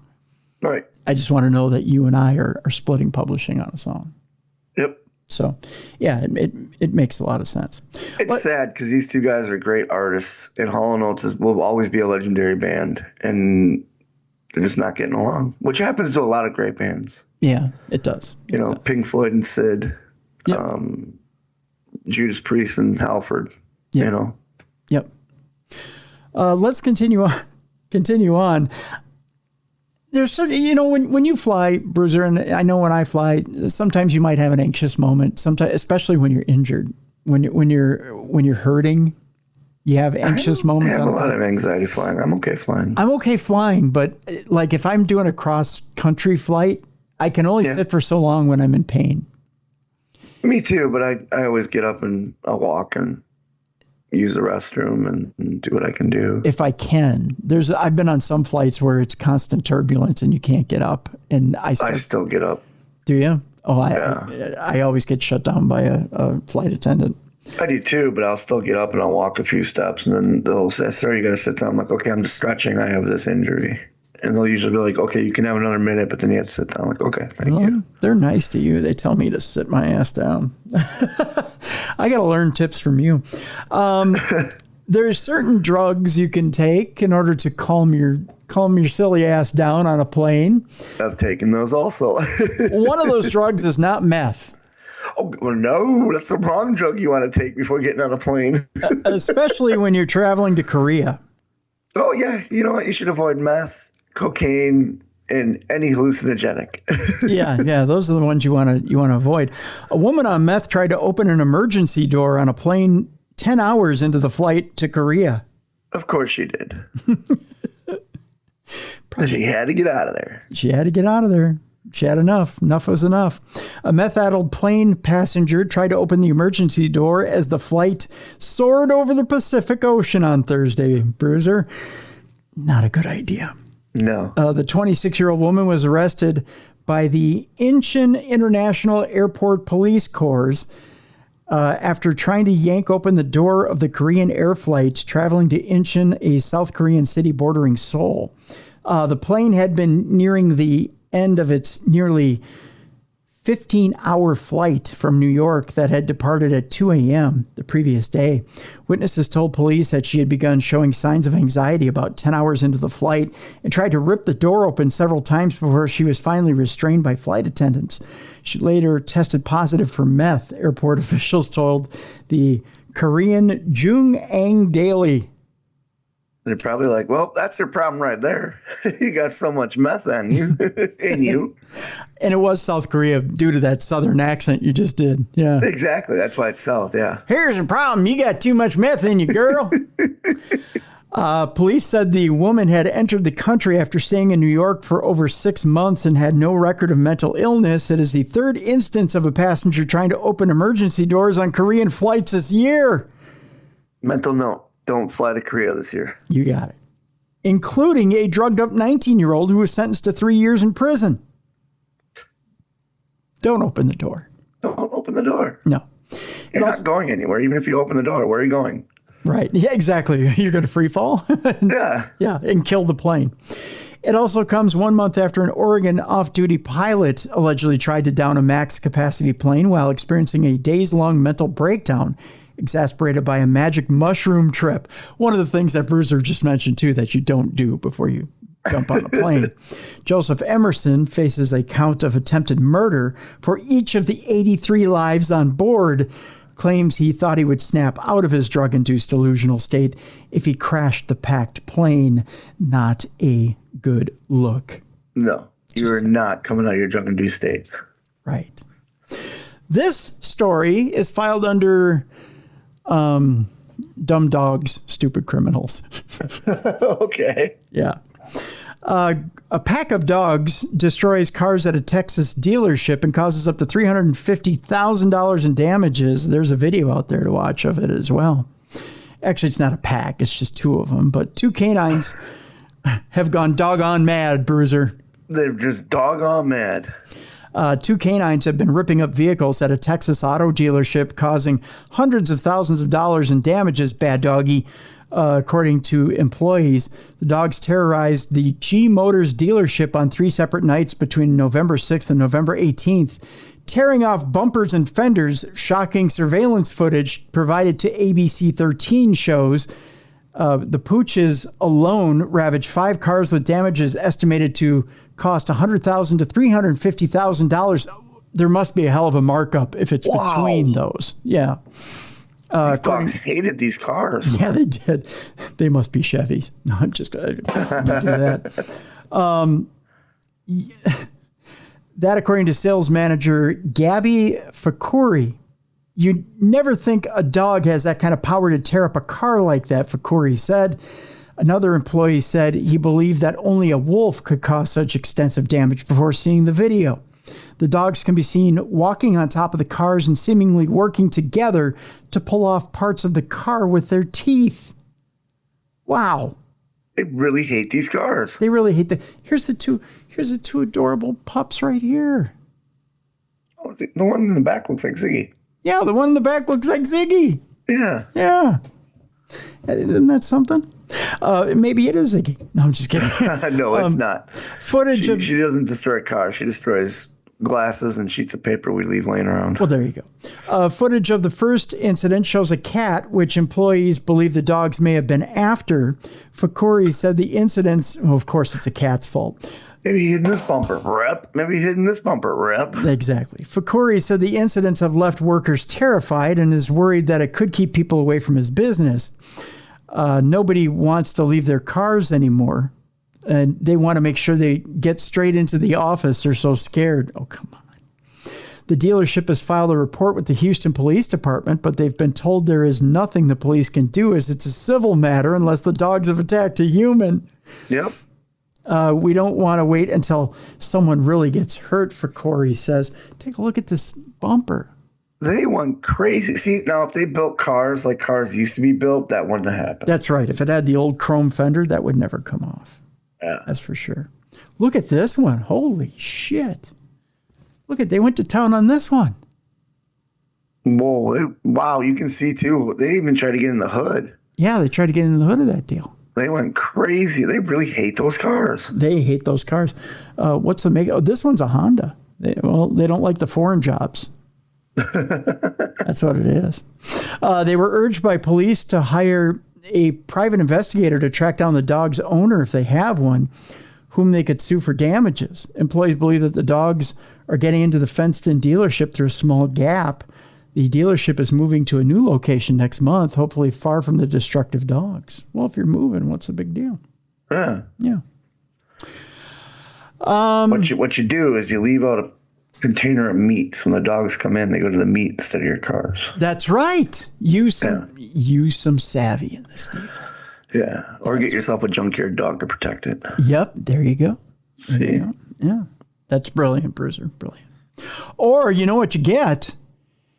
Right. I just want to know that you and I are splitting publishing on a song. Yep. So, yeah, it makes a lot of sense. It's sad because these two guys are great artists, and Hall & Oates will always be a legendary band, and they're just not getting along, which happens to a lot of great bands. Yeah, it does. You know, Pink Floyd and Sid, Judas Priest and Halford. Yep. You know. Yep. Let's continue on. There's certain, you know, when you fly, Bruiser, and I know when I fly, sometimes you might have an anxious moment. Sometimes, especially when you're injured, when you're hurting, you have anxious moments. I have a lot of anxiety flying. I'm okay flying. I'm okay flying, but like if I'm doing a cross country flight, I can only sit for so long when I'm in pain. Me too, but I always get up and I'll walk and use the restroom and do what I can do. If I can. I've been on some flights where it's constant turbulence and you can't get up, and I still get up. Do you? Oh, Yeah. I always get shut down by a flight attendant. I do too, but I'll still get up and I'll walk a few steps, and then they'll say, "Sir, you got to sit down." I'm like, "Okay, I'm just stretching. I have this injury." And they'll usually be like, "Okay, you can have another minute, but then you have to sit down." I'm like, "Okay, thank you." They're nice to you. They tell me to sit my ass down. I got to learn tips from you. There's certain drugs you can take in order to calm your silly ass down on a plane. I've taken those also. One of those drugs is not meth. Oh, well, no, that's the wrong drug you want to take before getting on a plane. Especially when you're traveling to Korea. Oh, yeah. You know what? You should avoid meth, cocaine, and any hallucinogenic. Yeah, those are the ones you want to avoid. A woman on meth tried to open an emergency door on a plane 10 hours into the flight to Korea. Of course she did. She had to get out of there. She had to get out of there. She had enough. Enough was enough. A meth-addled plane passenger tried to open the emergency door as the flight soared over the Pacific Ocean on Thursday, Bruiser. Not a good idea. No. The 26-year-old woman was arrested by the Incheon International Airport Police Corps after trying to yank open the door of the Korean Air flight traveling to Incheon, a South Korean city bordering Seoul. The plane had been nearing the end of its nearly 15-hour flight from New York that had departed at 2 a.m. the previous day. Witnesses told police that she had begun showing signs of anxiety about 10 hours into the flight and tried to rip the door open several times before she was finally restrained by flight attendants. She later tested positive for meth, airport officials told the Korean Jungang Daily. They're probably like, well, that's your problem right there. You got so much meth on you, in you. And it was South Korea due to that southern accent you just did. Yeah. Exactly. That's why it's South, yeah. Here's the problem. You got too much meth in you, girl. Police said the woman had entered the country after staying in New York for over 6 months and had no record of mental illness. It is the third instance of a passenger trying to open emergency doors on Korean flights this year. Mental note. Don't fly to Korea this year. You got it. Including a drugged up 19-year-old who was sentenced to 3 years in prison. Don't open the door. Don't open the door. No. You're not going anywhere, even if you open the door. Where are you going? Right. Yeah, exactly. You're going to free fall? Yeah. Yeah, and kill the plane. It also comes 1 month after an Oregon off-duty pilot allegedly tried to down a max-capacity plane while experiencing a days-long mental breakdown, exasperated by a magic mushroom trip. One of the things that Bruiser just mentioned, too, that you don't do before you jump on a plane. Joseph Emerson faces a count of attempted murder for each of the 83 lives on board. Claims he thought he would snap out of his drug-induced delusional state if he crashed the packed plane. Not a good look. No, you are not coming out of your drug-induced state. Right. This story is filed under dumb dogs, stupid criminals. Okay. Yeah. A pack of dogs destroys cars at a Texas dealership and causes up to $350,000 in damages. There's a video out there to watch of it as well. Actually, it's not a pack. It's just two of them. But two canines have gone doggone mad, Bruiser. They're just doggone mad. Two canines have been ripping up vehicles at a Texas auto dealership, causing hundreds of thousands of dollars in damages, bad doggy. According to employees, the dogs terrorized the G Motors dealership on 3 separate nights between November 6th and November 18th, tearing off bumpers and fenders. Shocking surveillance footage provided to ABC 13 shows the pooches alone ravaged 5 cars with damages estimated to cost $100,000 to $350,000. There must be a hell of a markup if it's between those. Yeah. These dogs hated these cars. Yeah, they did. They must be Chevys. No, I'm just going to do that. That, according to sales manager Gabby Fakuri. You'd never think a dog has that kind of power to tear up a car like that, Fakuri said. Another employee said he believed that only a wolf could cause such extensive damage before seeing the video. The dogs can be seen walking on top of the cars and seemingly working together to pull off parts of the car with their teeth. Wow. They really hate these cars. They really hate here's the two adorable pups right here. Oh, the one in the back looks like Ziggy. Yeah, the one in the back looks like Ziggy. Yeah. Yeah. Isn't that something? Maybe it is Ziggy. No, I'm just kidding. No, it's not. Footage of... She doesn't destroy cars. She destroys glasses and sheets of paper we leave laying around. Well, there you go. Footage of the first incident shows a cat, which employees believe the dogs may have been after. Fakori said the incidents... Well, of course, it's a cat's fault. Maybe he hit this bumper, rep. Maybe he hit this bumper, rep. Exactly. Fakori said the incidents have left workers terrified and is worried that it could keep people away from his business. Nobody wants to leave their cars anymore. And they want to make sure they get straight into the office. They're so scared. Oh, come on. The dealership has filed a report with the Houston Police Department, but they've been told there is nothing the police can do as it's a civil matter unless the dogs have attacked a human. Yep. We don't want to wait until someone really gets hurt, for Corey says. Take a look at this bumper. They went crazy. See, now if they built cars like cars used to be built, that wouldn't have happened. That's right. If it had the old chrome fender, that would never come off. Yeah. That's for sure. Look at this one. Holy shit. Look at, they went to town on this one. Whoa. Wow, you can see too. They even tried to get in the hood. Yeah, they tried to get in the hood of that deal. They went crazy. They really hate those cars. They hate those cars. What's the make? Oh, this one's a Honda. They don't like the foreign jobs. That's what it is. They were urged by police to hire a private investigator to track down the dog's owner if they have one, whom they could sue for damages. Employees believe that the dogs are getting into the fenced-in dealership through a small gap. The dealership is moving to a new location next month, hopefully far from the destructive dogs. Well, if you're moving, what's the big deal? Yeah. Yeah. What you do is you leave out a container of meats. When the dogs come in, they go to the meat instead of your cars. That's right. Use some savvy in this deal. Yeah. Or get yourself a junkyard dog to protect it. Yep. There you go. See? Yeah. That's brilliant, Bruiser. Brilliant. Or you know what you get?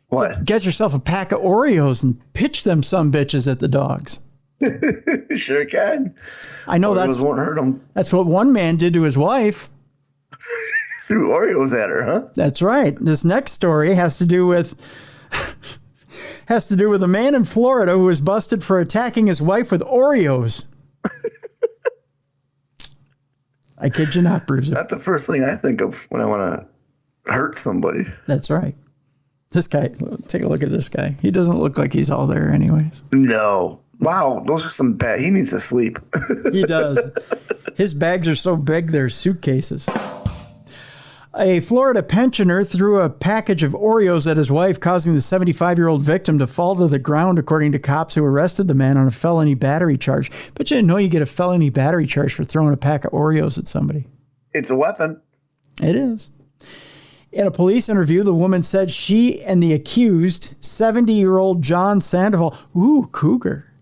What? Get yourself a pack of Oreos and pitch them some bitches at the dogs. Sure can. I know Oreos won't hurt them. That's what one man did to his wife. Threw Oreos at her, huh? That's right. This next story has to do with a man in Florida who was busted for attacking his wife with Oreos. I kid you not, Bruiser. That's the first thing I think of when I want to hurt somebody. That's right. This guy, take a look at this guy. He doesn't look like he's all there anyways. No. Wow, those are some bad. He needs to sleep. He does. His bags are so big, they're suitcases. A Florida pensioner threw a package of Oreos at his wife, causing the 75-year-old victim to fall to the ground, according to cops who arrested the man on a felony battery charge. But you didn't know you get a felony battery charge for throwing a pack of Oreos at somebody. It's a weapon. It is. In a police interview, the woman said she and the accused, 70-year-old John Sandoval, cougar,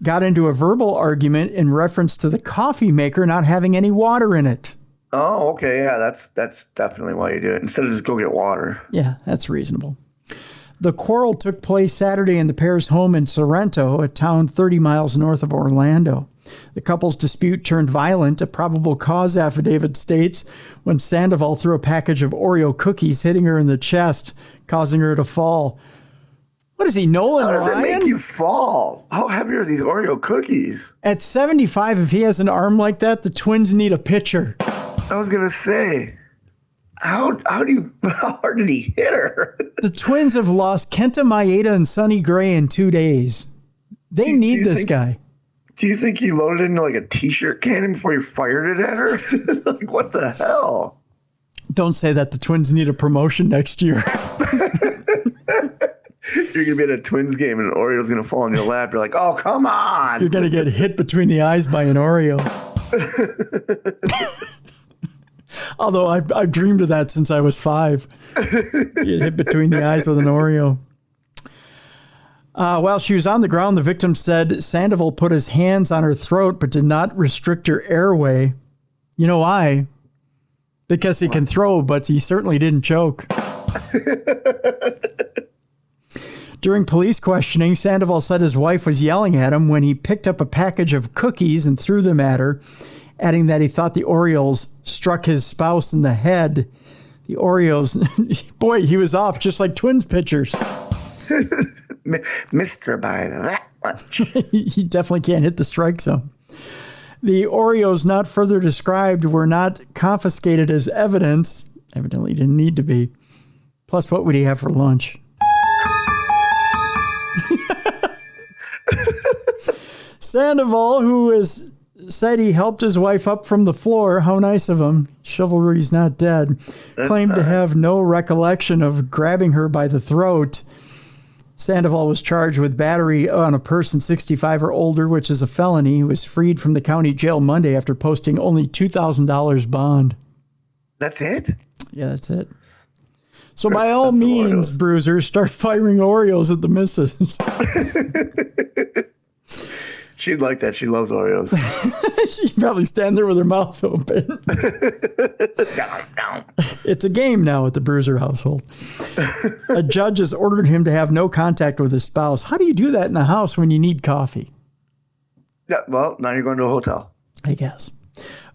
got into a verbal argument in reference to the coffee maker not having any water in it. Oh, okay. Yeah, that's definitely why you do it. Instead of just go get water. Yeah, that's reasonable. The quarrel took place Saturday in the pair's home in Sorrento, a town 30 miles north of Orlando. The couple's dispute turned violent. A probable cause affidavit states when Sandoval threw a package of Oreo cookies, hitting her in the chest, causing her to fall. What is he, Nolan Ryan? How does it make you fall? How heavy are these Oreo cookies? At 75, if he has an arm like that, the Twins need a pitcher. I was going to say, how hard did he hit her? The Twins have lost Kenta Maeda and Sonny Gray in 2 days. They need this guy. Do you think he loaded it into like a T-shirt cannon before he fired it at her? Like, what the hell? Don't say that. The Twins need a promotion next year. You're going to be at a Twins game and an Oreo's going to fall in your lap. You're like, oh, come on. You're going to get hit between the eyes by an Oreo. Although I've dreamed of that since I was 5. Get hit between the eyes with an Oreo. While she was on the ground, the victim said Sandoval put his hands on her throat but did not restrict her airway. You know why? Because he can throw, but he certainly didn't choke. During police questioning, Sandoval said his wife was yelling at him when he picked up a package of cookies and threw them at her, adding that he thought the Orioles struck his spouse in the head. The Orioles, boy, he was off just like Twins pitchers. Mr. by that much. He definitely can't hit the strike zone. The Oreos, not further described, were not confiscated as evidence. Evidently didn't need to be. Plus, what would he have for lunch? Sandoval, who has said he helped his wife up from the floor, how nice of him, chivalry's not dead, claimed to have no recollection of grabbing her by the throat. Sandoval was charged with battery on a person 65 or older, which is a felony. He was freed from the county jail Monday after posting only $2,000 bond. That's it? Yeah, that's it. So by all means, Oreos. Bruiser, start firing Oreos at the missus. She'd like that. She loves Oreos. She'd probably stand there with her mouth open. It's a game now at the Bruiser household. A judge has ordered him to have no contact with his spouse. How do you do that in the house when you need coffee? Yeah, well, now you're going to a hotel. I guess.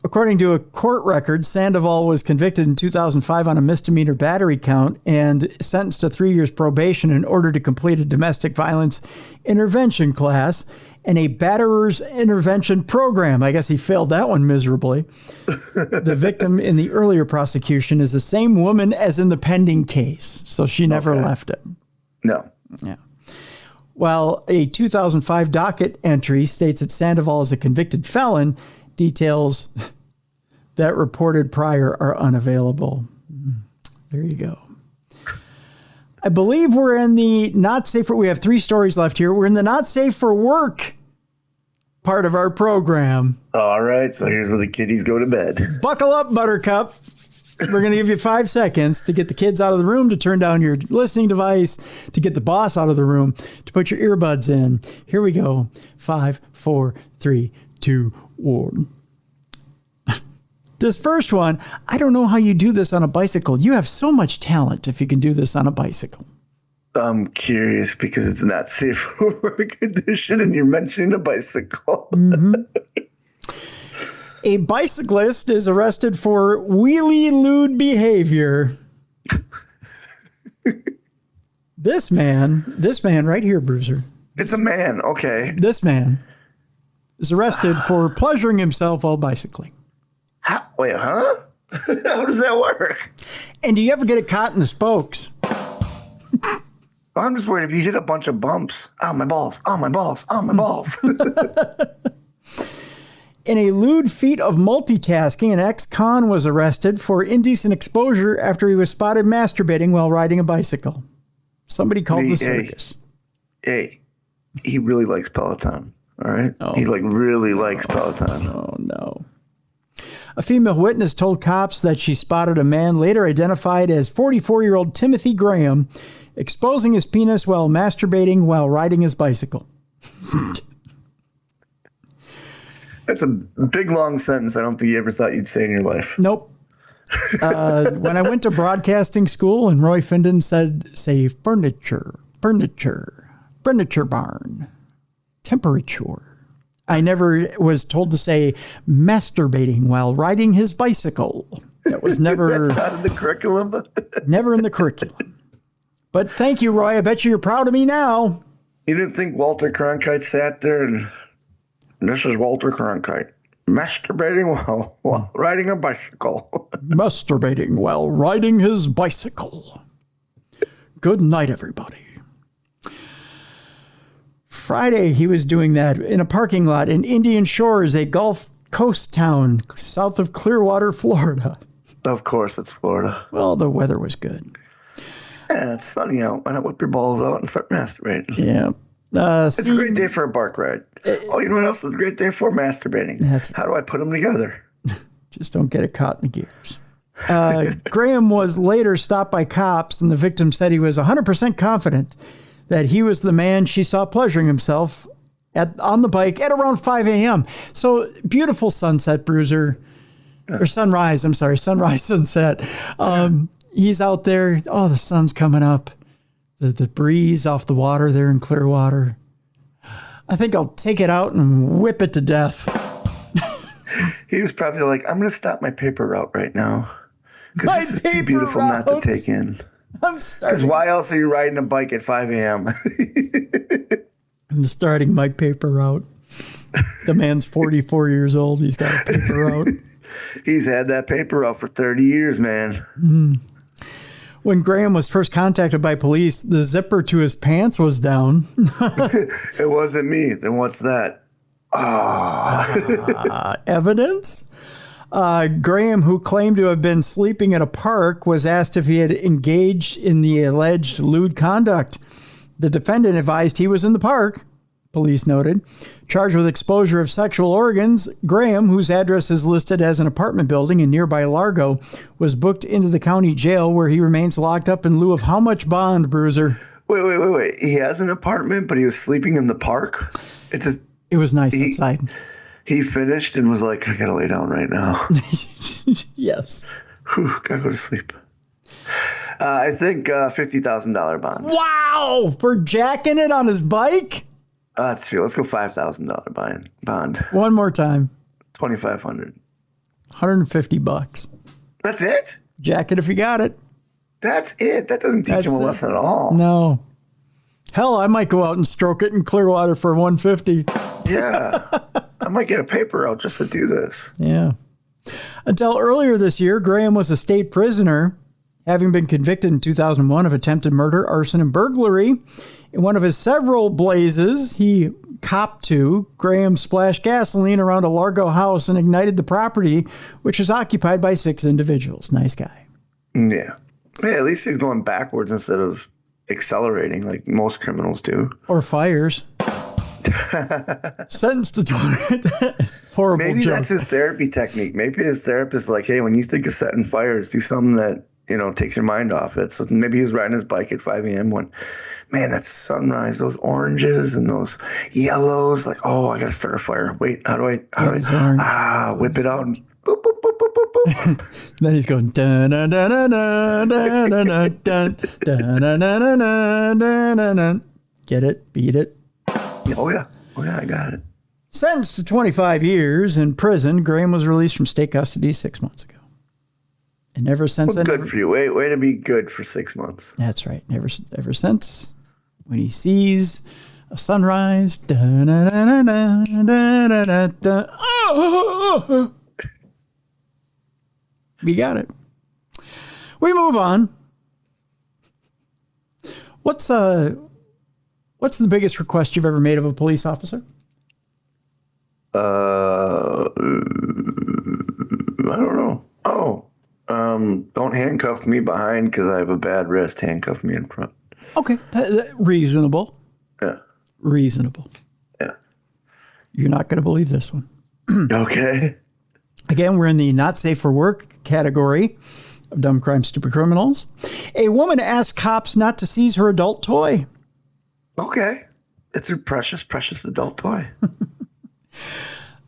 According to a court record, Sandoval was convicted in 2005 on a misdemeanor battery count and sentenced to 3 years probation in order to complete a domestic violence intervention class and a batterer's intervention program. I guess he failed that one miserably. The victim in the earlier prosecution is the same woman as in the pending case, so she never left it. No. Yeah. While a 2005 docket entry states that Sandoval is a convicted felon, details that reported prior are unavailable. There you go. I believe we're in the not safe for, we have 3 stories left here. We're in the not safe for work part of our program. All right. So here's where the kiddies go to bed. Buckle up, Buttercup. We're going to give you 5 seconds to get the kids out of the room, to turn down your listening device, to get the boss out of the room, to put your earbuds in. Here we go. 5, 4, 3, 2, 1. This first one, I don't know how you do this on a bicycle. You have so much talent if you can do this on a bicycle. I'm curious because it's not safe for work condition and you're mentioning a bicycle. Mm-hmm. A bicyclist is arrested for wheelie-lewd behavior. This man right here, Bruiser. It's a man, okay. This man is arrested for pleasuring himself while bicycling. Wait, huh? How does that work? And do you ever get it caught in the spokes? I'm just worried if you hit a bunch of bumps. Oh, my balls. Oh, my balls. Oh, my balls. In a lewd feat of multitasking, an ex-con was arrested for indecent exposure after he was spotted masturbating while riding a bicycle. Somebody called the circus. Hey, he really likes Peloton, all right? Oh. He really likes Peloton. Oh, no. A female witness told cops that she spotted a man later identified as 44-year-old Timothy Graham exposing his penis while masturbating while riding his bicycle. That's a big, long sentence I don't think you ever thought you'd say in your life. Nope. When I went to broadcasting school and Roy Findon said, say furniture barn, temperature. I never was told to say masturbating while riding his bicycle. That was never That's not in the curriculum. Never in the curriculum. But thank you, Roy. I bet you're proud of me now. You didn't think Walter Cronkite sat there and this is Walter Cronkite masturbating while riding a bicycle. Masturbating while riding his bicycle. Good night, everybody. Friday, he was doing that in a parking lot in Indian Shores, a Gulf Coast town south of Clearwater, Florida. Of course, it's Florida. Well, the weather was good. Yeah, it's sunny out. Why not whip your balls out and start masturbating? Yeah. It's a great day for a bark ride. Oh, you know what else is a great day for? Masturbating. How do I put them together? Just don't get it caught in the gears. Graham was later stopped by cops, and the victim said he was 100% confident that he was the man she saw pleasuring himself on the bike at around 5 a.m. So beautiful sunset, Bruiser. Or sunrise, I'm sorry, sunrise, sunset. He's out there. Oh, the sun's coming up. The breeze off the water there in Clearwater. I think I'll take it out and whip it to death. He was probably like, I'm going to stop my paper route right now. My Because this is too paper beautiful not to route. take in. I'm Because starting. why else are you riding a bike at 5 a.m.? I'm starting my paper route. The man's 44 years old. He's got a paper route. He's had that paper route for 30 years, man. When Graham was first contacted by police, the zipper to his pants was down. It wasn't me. Then what's that? Evidence? Graham, who claimed to have been sleeping at a park, was asked if he had engaged in the alleged lewd conduct. The defendant advised he was in the park, police noted. Charged with exposure of sexual organs, Graham, whose address is listed as an apartment building in nearby Largo, was booked into the county jail where he remains locked up in lieu of how much bond, Bruiser? Wait. He has an apartment, but he was sleeping in the park? It was nice outside. He finished and was like, I gotta lay down right now. Yes. Whew, gotta go to sleep. I think $50,000 bond. Wow! For jacking it on his bike? That's true. Let's go $5,000 bond. One more time. $2,500. $150. That's it? Jack it if you got it. That's it. That doesn't teach him a lesson at all. No. Hell, I might go out and stroke it in Clearwater for $150. Yeah. I might get a paper out just to do this. Yeah. Until earlier this year, Graham was a state prisoner, having been convicted in 2001 of attempted murder, arson, and burglary. In one of his several blazes he copped to, Graham splashed gasoline around a Largo house and ignited the property, which was occupied by 6 individuals. Nice guy. Yeah. Hey, at least he's going backwards instead of accelerating like most criminals do. Or fires. Sentenced to 20. Horrible Maybe joke. that's his therapy technique. Maybe his therapist is like, hey, when you think of setting fires, do something that, takes your mind off it. So maybe he was riding his bike at 5 a.m. when, man, that sunrise, those oranges and those yellows, like, oh, I got to start a fire. Wait, how do I, whip it out and boop, boop, boop, boop, boop, boop. Then he's going dun dun dun dun dun dun dun dun dun dun dun dun dun dun. Get it? Beat it? Oh yeah, I got it. Sentenced to 25 years in prison, Graham was released from state custody 6 months ago. And ever since Well, then... good for you. Way to be good for 6 months. That's right. Ever since, when he sees a sunrise... Dun, dun, dun, dun, dun, dun, dun, dun, oh! We got it. We move on. What's the biggest request you've ever made of a police officer? I don't know. Don't handcuff me behind because I have a bad wrist. Handcuff me in front. Okay, reasonable. Yeah. Reasonable. Yeah. You're not going to believe this one. Okay. Again, we're in the not safe for work category of dumb crime, stupid criminals. A woman asked cops not to seize her adult toy. Okay. It's a precious, precious adult toy.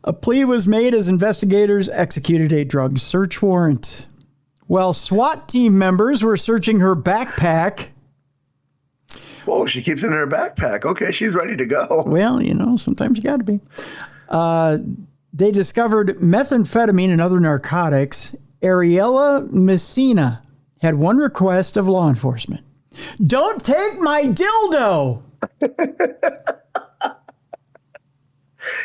A plea was made as investigators executed a drug search warrant. While SWAT team members were searching her backpack. Whoa, she keeps it in her backpack. Okay, she's ready to go. Well, sometimes you got to be. They discovered methamphetamine and other narcotics. Ariella Messina had one request of law enforcement. Don't take my dildo!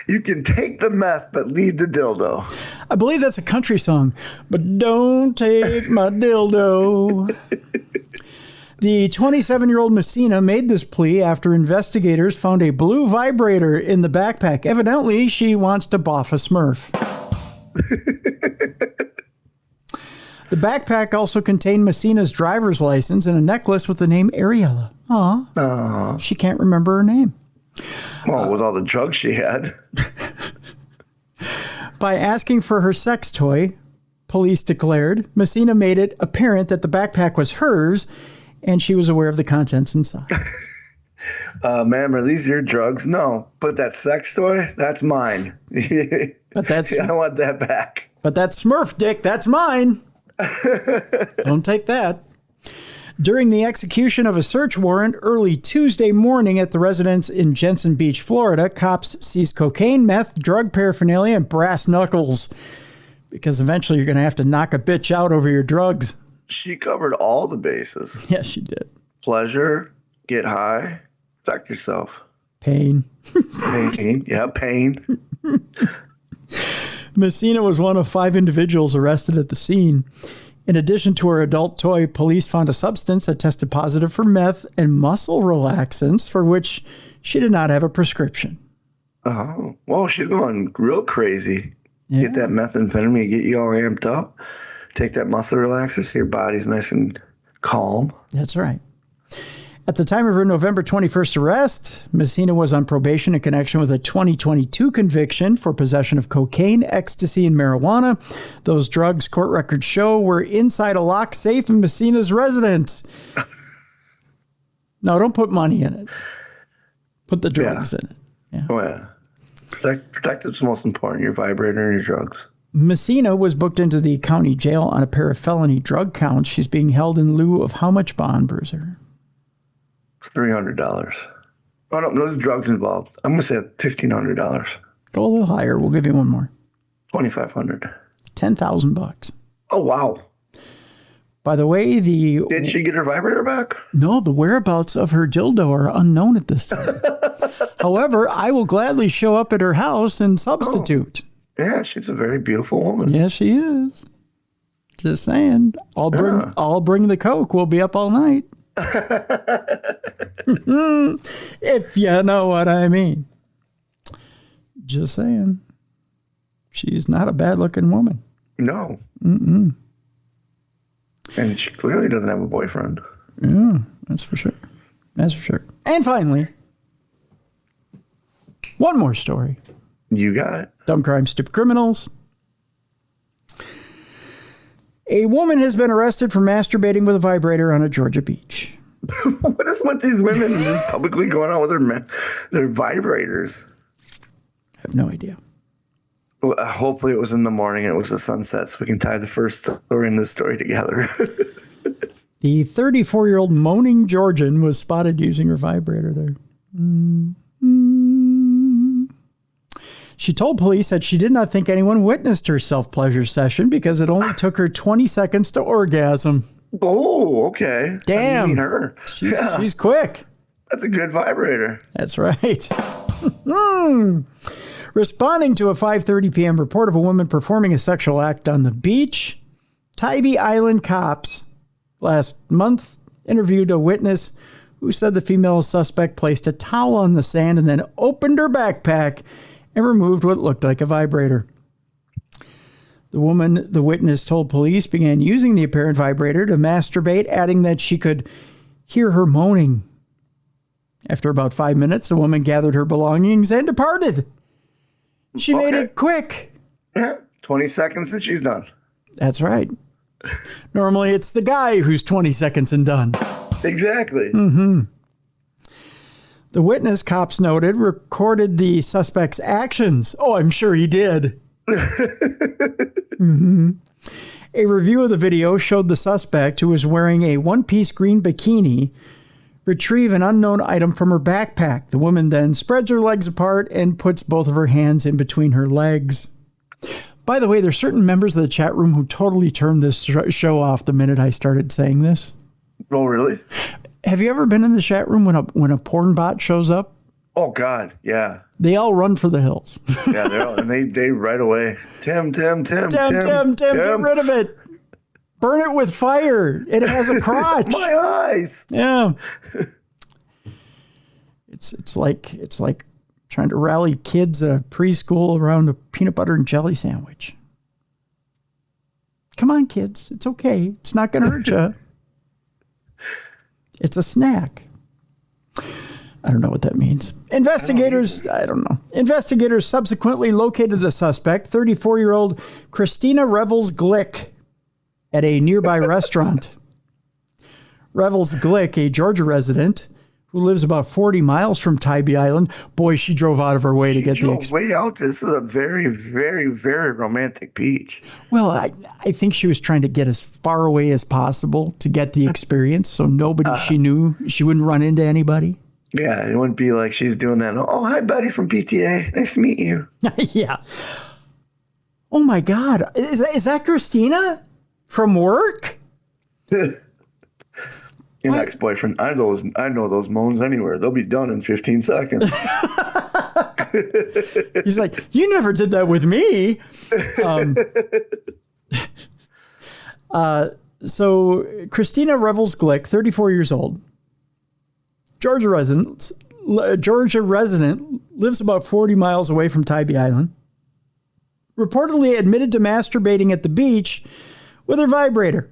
You can take the meth, but leave the dildo. I believe that's a country song. But don't take my dildo. The 27-year-old Messina made this plea after investigators found a blue vibrator in the backpack. Evidently, she wants to boff a Smurf. The backpack also contained Messina's driver's license and a necklace with the name Ariella. Aw. She can't remember her name. Well, with all the drugs she had. By asking for her sex toy, police declared, Messina made it apparent that the backpack was hers and she was aware of the contents inside. Ma'am, are these your drugs? No. But that sex toy, that's mine. But that's I want that back. But that Smurf dick, that's mine. Don't take that. During the execution of a search warrant early Tuesday morning at the residence in Jensen Beach, Florida, cops seized cocaine, meth, drug paraphernalia, and brass knuckles. Because eventually you're going to have to knock a bitch out over your drugs. She covered all the bases. Yes, she did. Pleasure, get high, protect yourself. Pain. Pain. Yeah, pain. Messina was one of 5 individuals arrested at the scene. In addition to her adult toy, police found a substance that tested positive for meth and muscle relaxants for which she did not have a prescription. Oh, well, she's going real crazy. Yeah. Get that methamphetamine, get you all amped up. Take that muscle relaxer so your body's nice and calm. That's right. At the time of her November 21st arrest, Messina was on probation in connection with a 2022 conviction for possession of cocaine, ecstasy, and marijuana. Those drugs, court records show, were inside a locked safe in Messina's residence. No, don't put money in it. Put the drugs in it. Yeah. Oh, yeah. Protect what's most important, your vibrator and your drugs. Messina was booked into the county jail on a pair of felony drug counts. She's being held in lieu of how much bond, Bruiser? $300. Oh, no, there's drugs involved. I'm going to say $1,500. Go a little higher. We'll give you one more. $2,500. $10,000. Oh, wow. By the way, Did she get her vibrator back? No, the whereabouts of her dildo are unknown at this time. However, I will gladly show up at her house and substitute. Oh, yeah, she's a very beautiful woman. Yes, she is. Just saying. I'll bring the Coke. We'll be up all night. If you know what I mean. Just saying. She's not a bad-looking woman. No. Mm-mm. And she clearly doesn't have a boyfriend. Yeah, that's for sure. That's for sure. And finally, one more story. You got it. Dumb crime, stupid criminals. A woman has been arrested for masturbating with a vibrator on a Georgia beach. What is with these women just publicly going on with their vibrators? I have no idea. Well, hopefully it was in the morning and it was the sunset so we can tie the first story and this story together. The 34-year-old moaning Georgian was spotted using her vibrator there. She told police that she did not think anyone witnessed her self-pleasure session because it only took her 20 seconds to orgasm. Oh, okay. Damn. I mean her. She's quick. That's a good vibrator. That's right. Responding to a 5:30 p.m. report of a woman performing a sexual act on the beach, Tybee Island cops last month interviewed a witness who said the female suspect placed a towel on the sand and then opened her backpack and removed what looked like a vibrator. The woman, the witness told police, began using the apparent vibrator to masturbate, adding that she could hear her moaning. After about 5 minutes, the woman gathered her belongings and departed. She made it quick. Yeah, 20 seconds and she's done. That's right. Normally, it's the guy who's 20 seconds and done. Exactly. Mm-hmm. The witness, cops noted, recorded the suspect's actions. Oh, I'm sure he did. Mm-hmm. A review of the video showed the suspect, who was wearing a one-piece green bikini, retrieve an unknown item from her backpack. The woman then spreads her legs apart and puts both of her hands in between her legs. By the way, there's certain members of the chat room who totally turned this show off the minute I started saying this. Oh, really? Have you ever been in the chat room when a porn bot shows up? Oh, God, yeah. They all run for the hills. Yeah, and they right away. Tim, get rid of it. Burn it with fire. It has a crotch. My eyes. Yeah. It's like trying to rally kids at a preschool around a peanut butter and jelly sandwich. Come on, kids. It's okay. It's not going to hurt you. It's a snack. I don't know what that means. Investigators subsequently located the suspect, 34-year-old Christina Revels Glick, at a nearby restaurant. Revels Glick, a Georgia resident who lives about 40 miles from Tybee Island. Boy, she drove out of her way to get the way out. This is a very, very, very romantic beach. Well, I think she was trying to get as far away as possible to get the experience, so nobody she knew, she wouldn't run into anybody. Yeah, it wouldn't be like she's doing that. Oh, hi, buddy from PTA. Nice to meet you. Yeah. Oh my God. Is that Christina from work? Your ex-boyfriend, I know those moans anywhere. They'll be done in 15 seconds. He's like, you never did that with me. So Christina Revels Glick, 34 years old, Georgia resident, lives about 40 miles away from Tybee Island. Reportedly admitted to masturbating at the beach with her vibrator.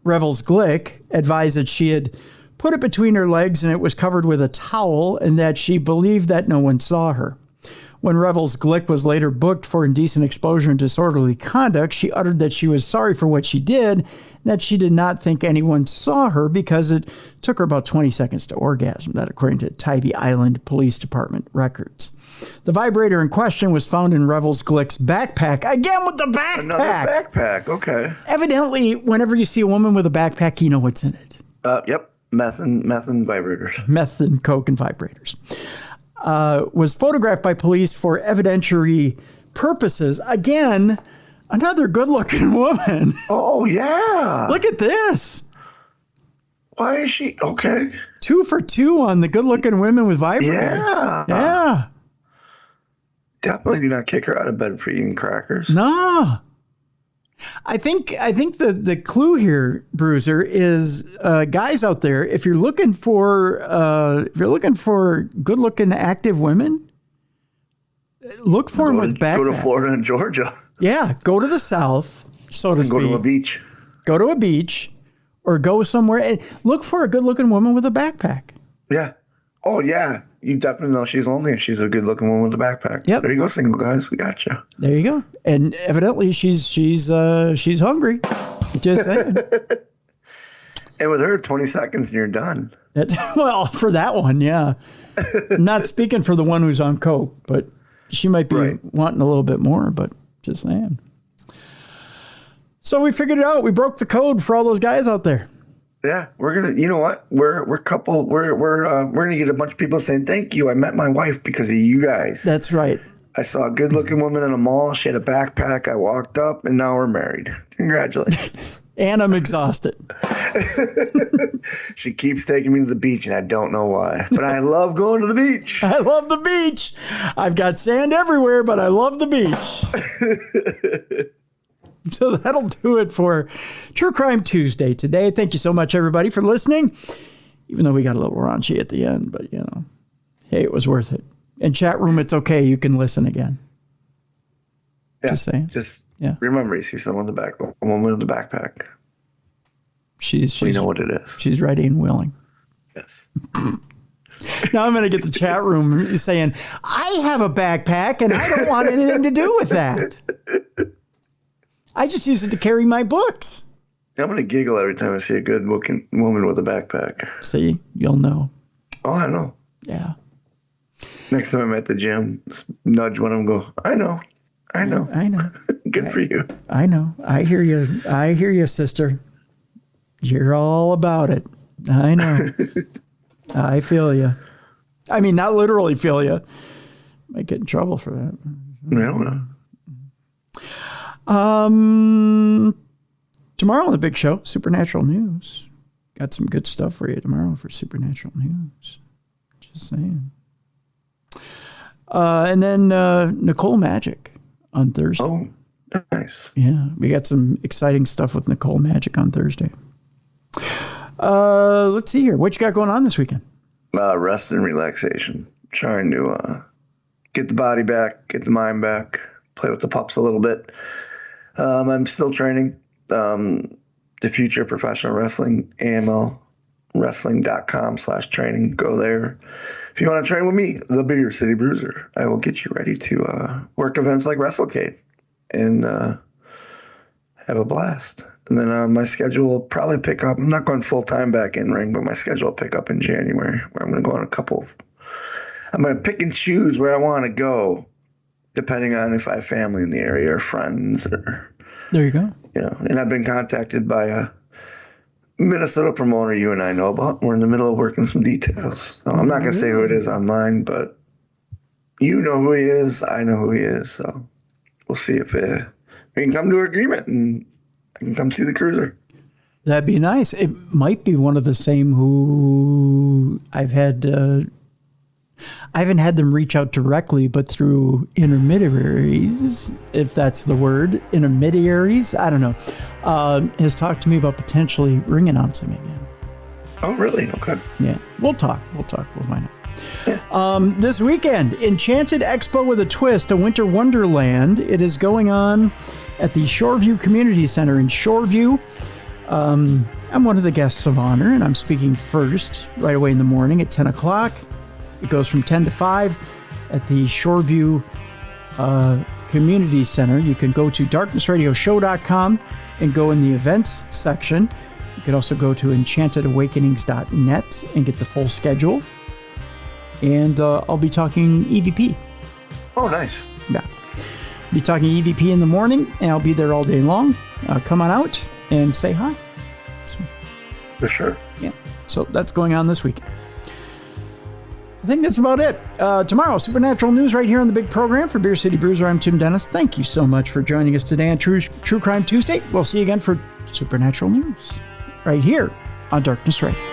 Revels Glick advised that she had put it between her legs and it was covered with a towel and that she believed that no one saw her. When Revels Glick was later booked for indecent exposure and disorderly conduct, she uttered that she was sorry for what she did, and that she did not think anyone saw her because it took her about 20 seconds to orgasm. That according to Tybee Island Police Department records. The vibrator in question was found in Revels Glick's backpack. Again with the backpack! Another backpack, okay. Evidently, whenever you see a woman with a backpack, you know what's in it. Yep, meth and vibrators. Meth and coke and vibrators. Was photographed by police for evidentiary purposes. Again, another good-looking woman. Oh, yeah. Look at this. Why is she? Okay. 2 for 2 on the good-looking women with vibrators. Yeah. Yeah. Definitely do not kick her out of bed for eating crackers. No. I think the clue here, Bruiser, is guys out there. If you're looking for good-looking active women, look for them with backpacks. Go to Florida and Georgia. Yeah, go to the South, so to speak. Go to a beach. Go to a beach, or go somewhere and look for a good-looking woman with a backpack. Yeah. Oh yeah. You definitely know she's lonely if she's a good-looking woman with a backpack. Yep. There you go, single guys. We got you. There you go. And evidently she's hungry. Just saying. And with her, 20 seconds and you're done. Well, for that one, yeah. Not speaking for the one who's on coke, but she might be wanting a little bit more, but just saying. So we figured it out. We broke the code for all those guys out there. Yeah, we're gonna. You know what? We're gonna get a bunch of people saying thank you. I met my wife because of you guys. That's right. I saw a good-looking woman in a mall. She had a backpack. I walked up, and now we're married. Congratulations. And I'm exhausted. She keeps taking me to the beach, and I don't know why. But I love going to the beach. I love the beach. I've got sand everywhere, but I love the beach. So that'll do it for True Crime Tuesday today. Thank you so much, everybody, for listening. Even though we got a little raunchy at the end, but, hey, it was worth it. And chat room, it's okay. You can listen again. Yeah, just saying. Remember, you see someone in the back, a woman with a backpack. We know what it is. She's ready and willing. Yes. Now I'm going to get the chat room saying, I have a backpack and I don't want anything to do with that. I just use it to carry my books. I'm going to giggle every time I see a good-looking woman with a backpack. See, you'll know. Oh, I know. Yeah. Next time I'm at the gym, just nudge one of them, go, I know. Good for you. I know. I hear you, sister. You're all about it. I know. I feel you. I mean, not literally feel you. Might get in trouble for that. I don't know. Tomorrow on the big show, Supernatural News. Got some good stuff for you tomorrow for Supernatural News. Just saying. And then Nicole Magic on Thursday. Oh, nice. Yeah, we got some exciting stuff with Nicole Magic on Thursday. Let's see here. What you got going on this weekend? Rest and relaxation. Trying to get the body back, get the mind back, play with the pups a little bit. I'm still training. The Future Professional Wrestling, AMLwrestling.com/training. Go there. If you want to train with me, the Bigger City Bruiser, I will get you ready to work events like WrestleCade and have a blast. And then my schedule will probably pick up. I'm not going full-time back in ring, but my schedule will pick up in January, where I'm going to go on I'm going to pick and choose where I want to go, depending on if I have family in the area or friends. Or, there you go. And I've been contacted by a Minnesota promoter you and I know about. We're in the middle of working some details. So I'm not going to say who it is online, but you know who he is. I know who he is. So we'll see if we can come to an agreement and I can come see the cruiser. That'd be nice. It might be one of the same who I've had. I haven't had them reach out directly, but through intermediaries, if that's the word, intermediaries. I don't know. Has talked to me about potentially ring announcing again. Oh, really? Okay. Yeah, we'll talk. We'll find out. This weekend, Enchanted Expo with a Twist, a winter wonderland. It is going on at the Shoreview Community Center in Shoreview. I'm one of the guests of honor, and I'm speaking first right away in the morning at 10 o'clock. It goes from 10 to 5 at the Shoreview Community Center. You can go to darknessradioshow.com and go in the events section. You can also go to enchantedawakenings.net and get the full schedule. And I'll be talking EVP. Oh, nice. Yeah. Be talking EVP in the morning, and I'll be there all day long. Come on out and say hi. For sure. Yeah. So that's going on this weekend. I think that's about it. Tomorrow, Supernatural News right here on the big program. For Beer City Bruiser, I'm Tim Dennis. Thank you so much for joining us today on True Crime Tuesday. We'll see you again for Supernatural News right here on Darkness Radio.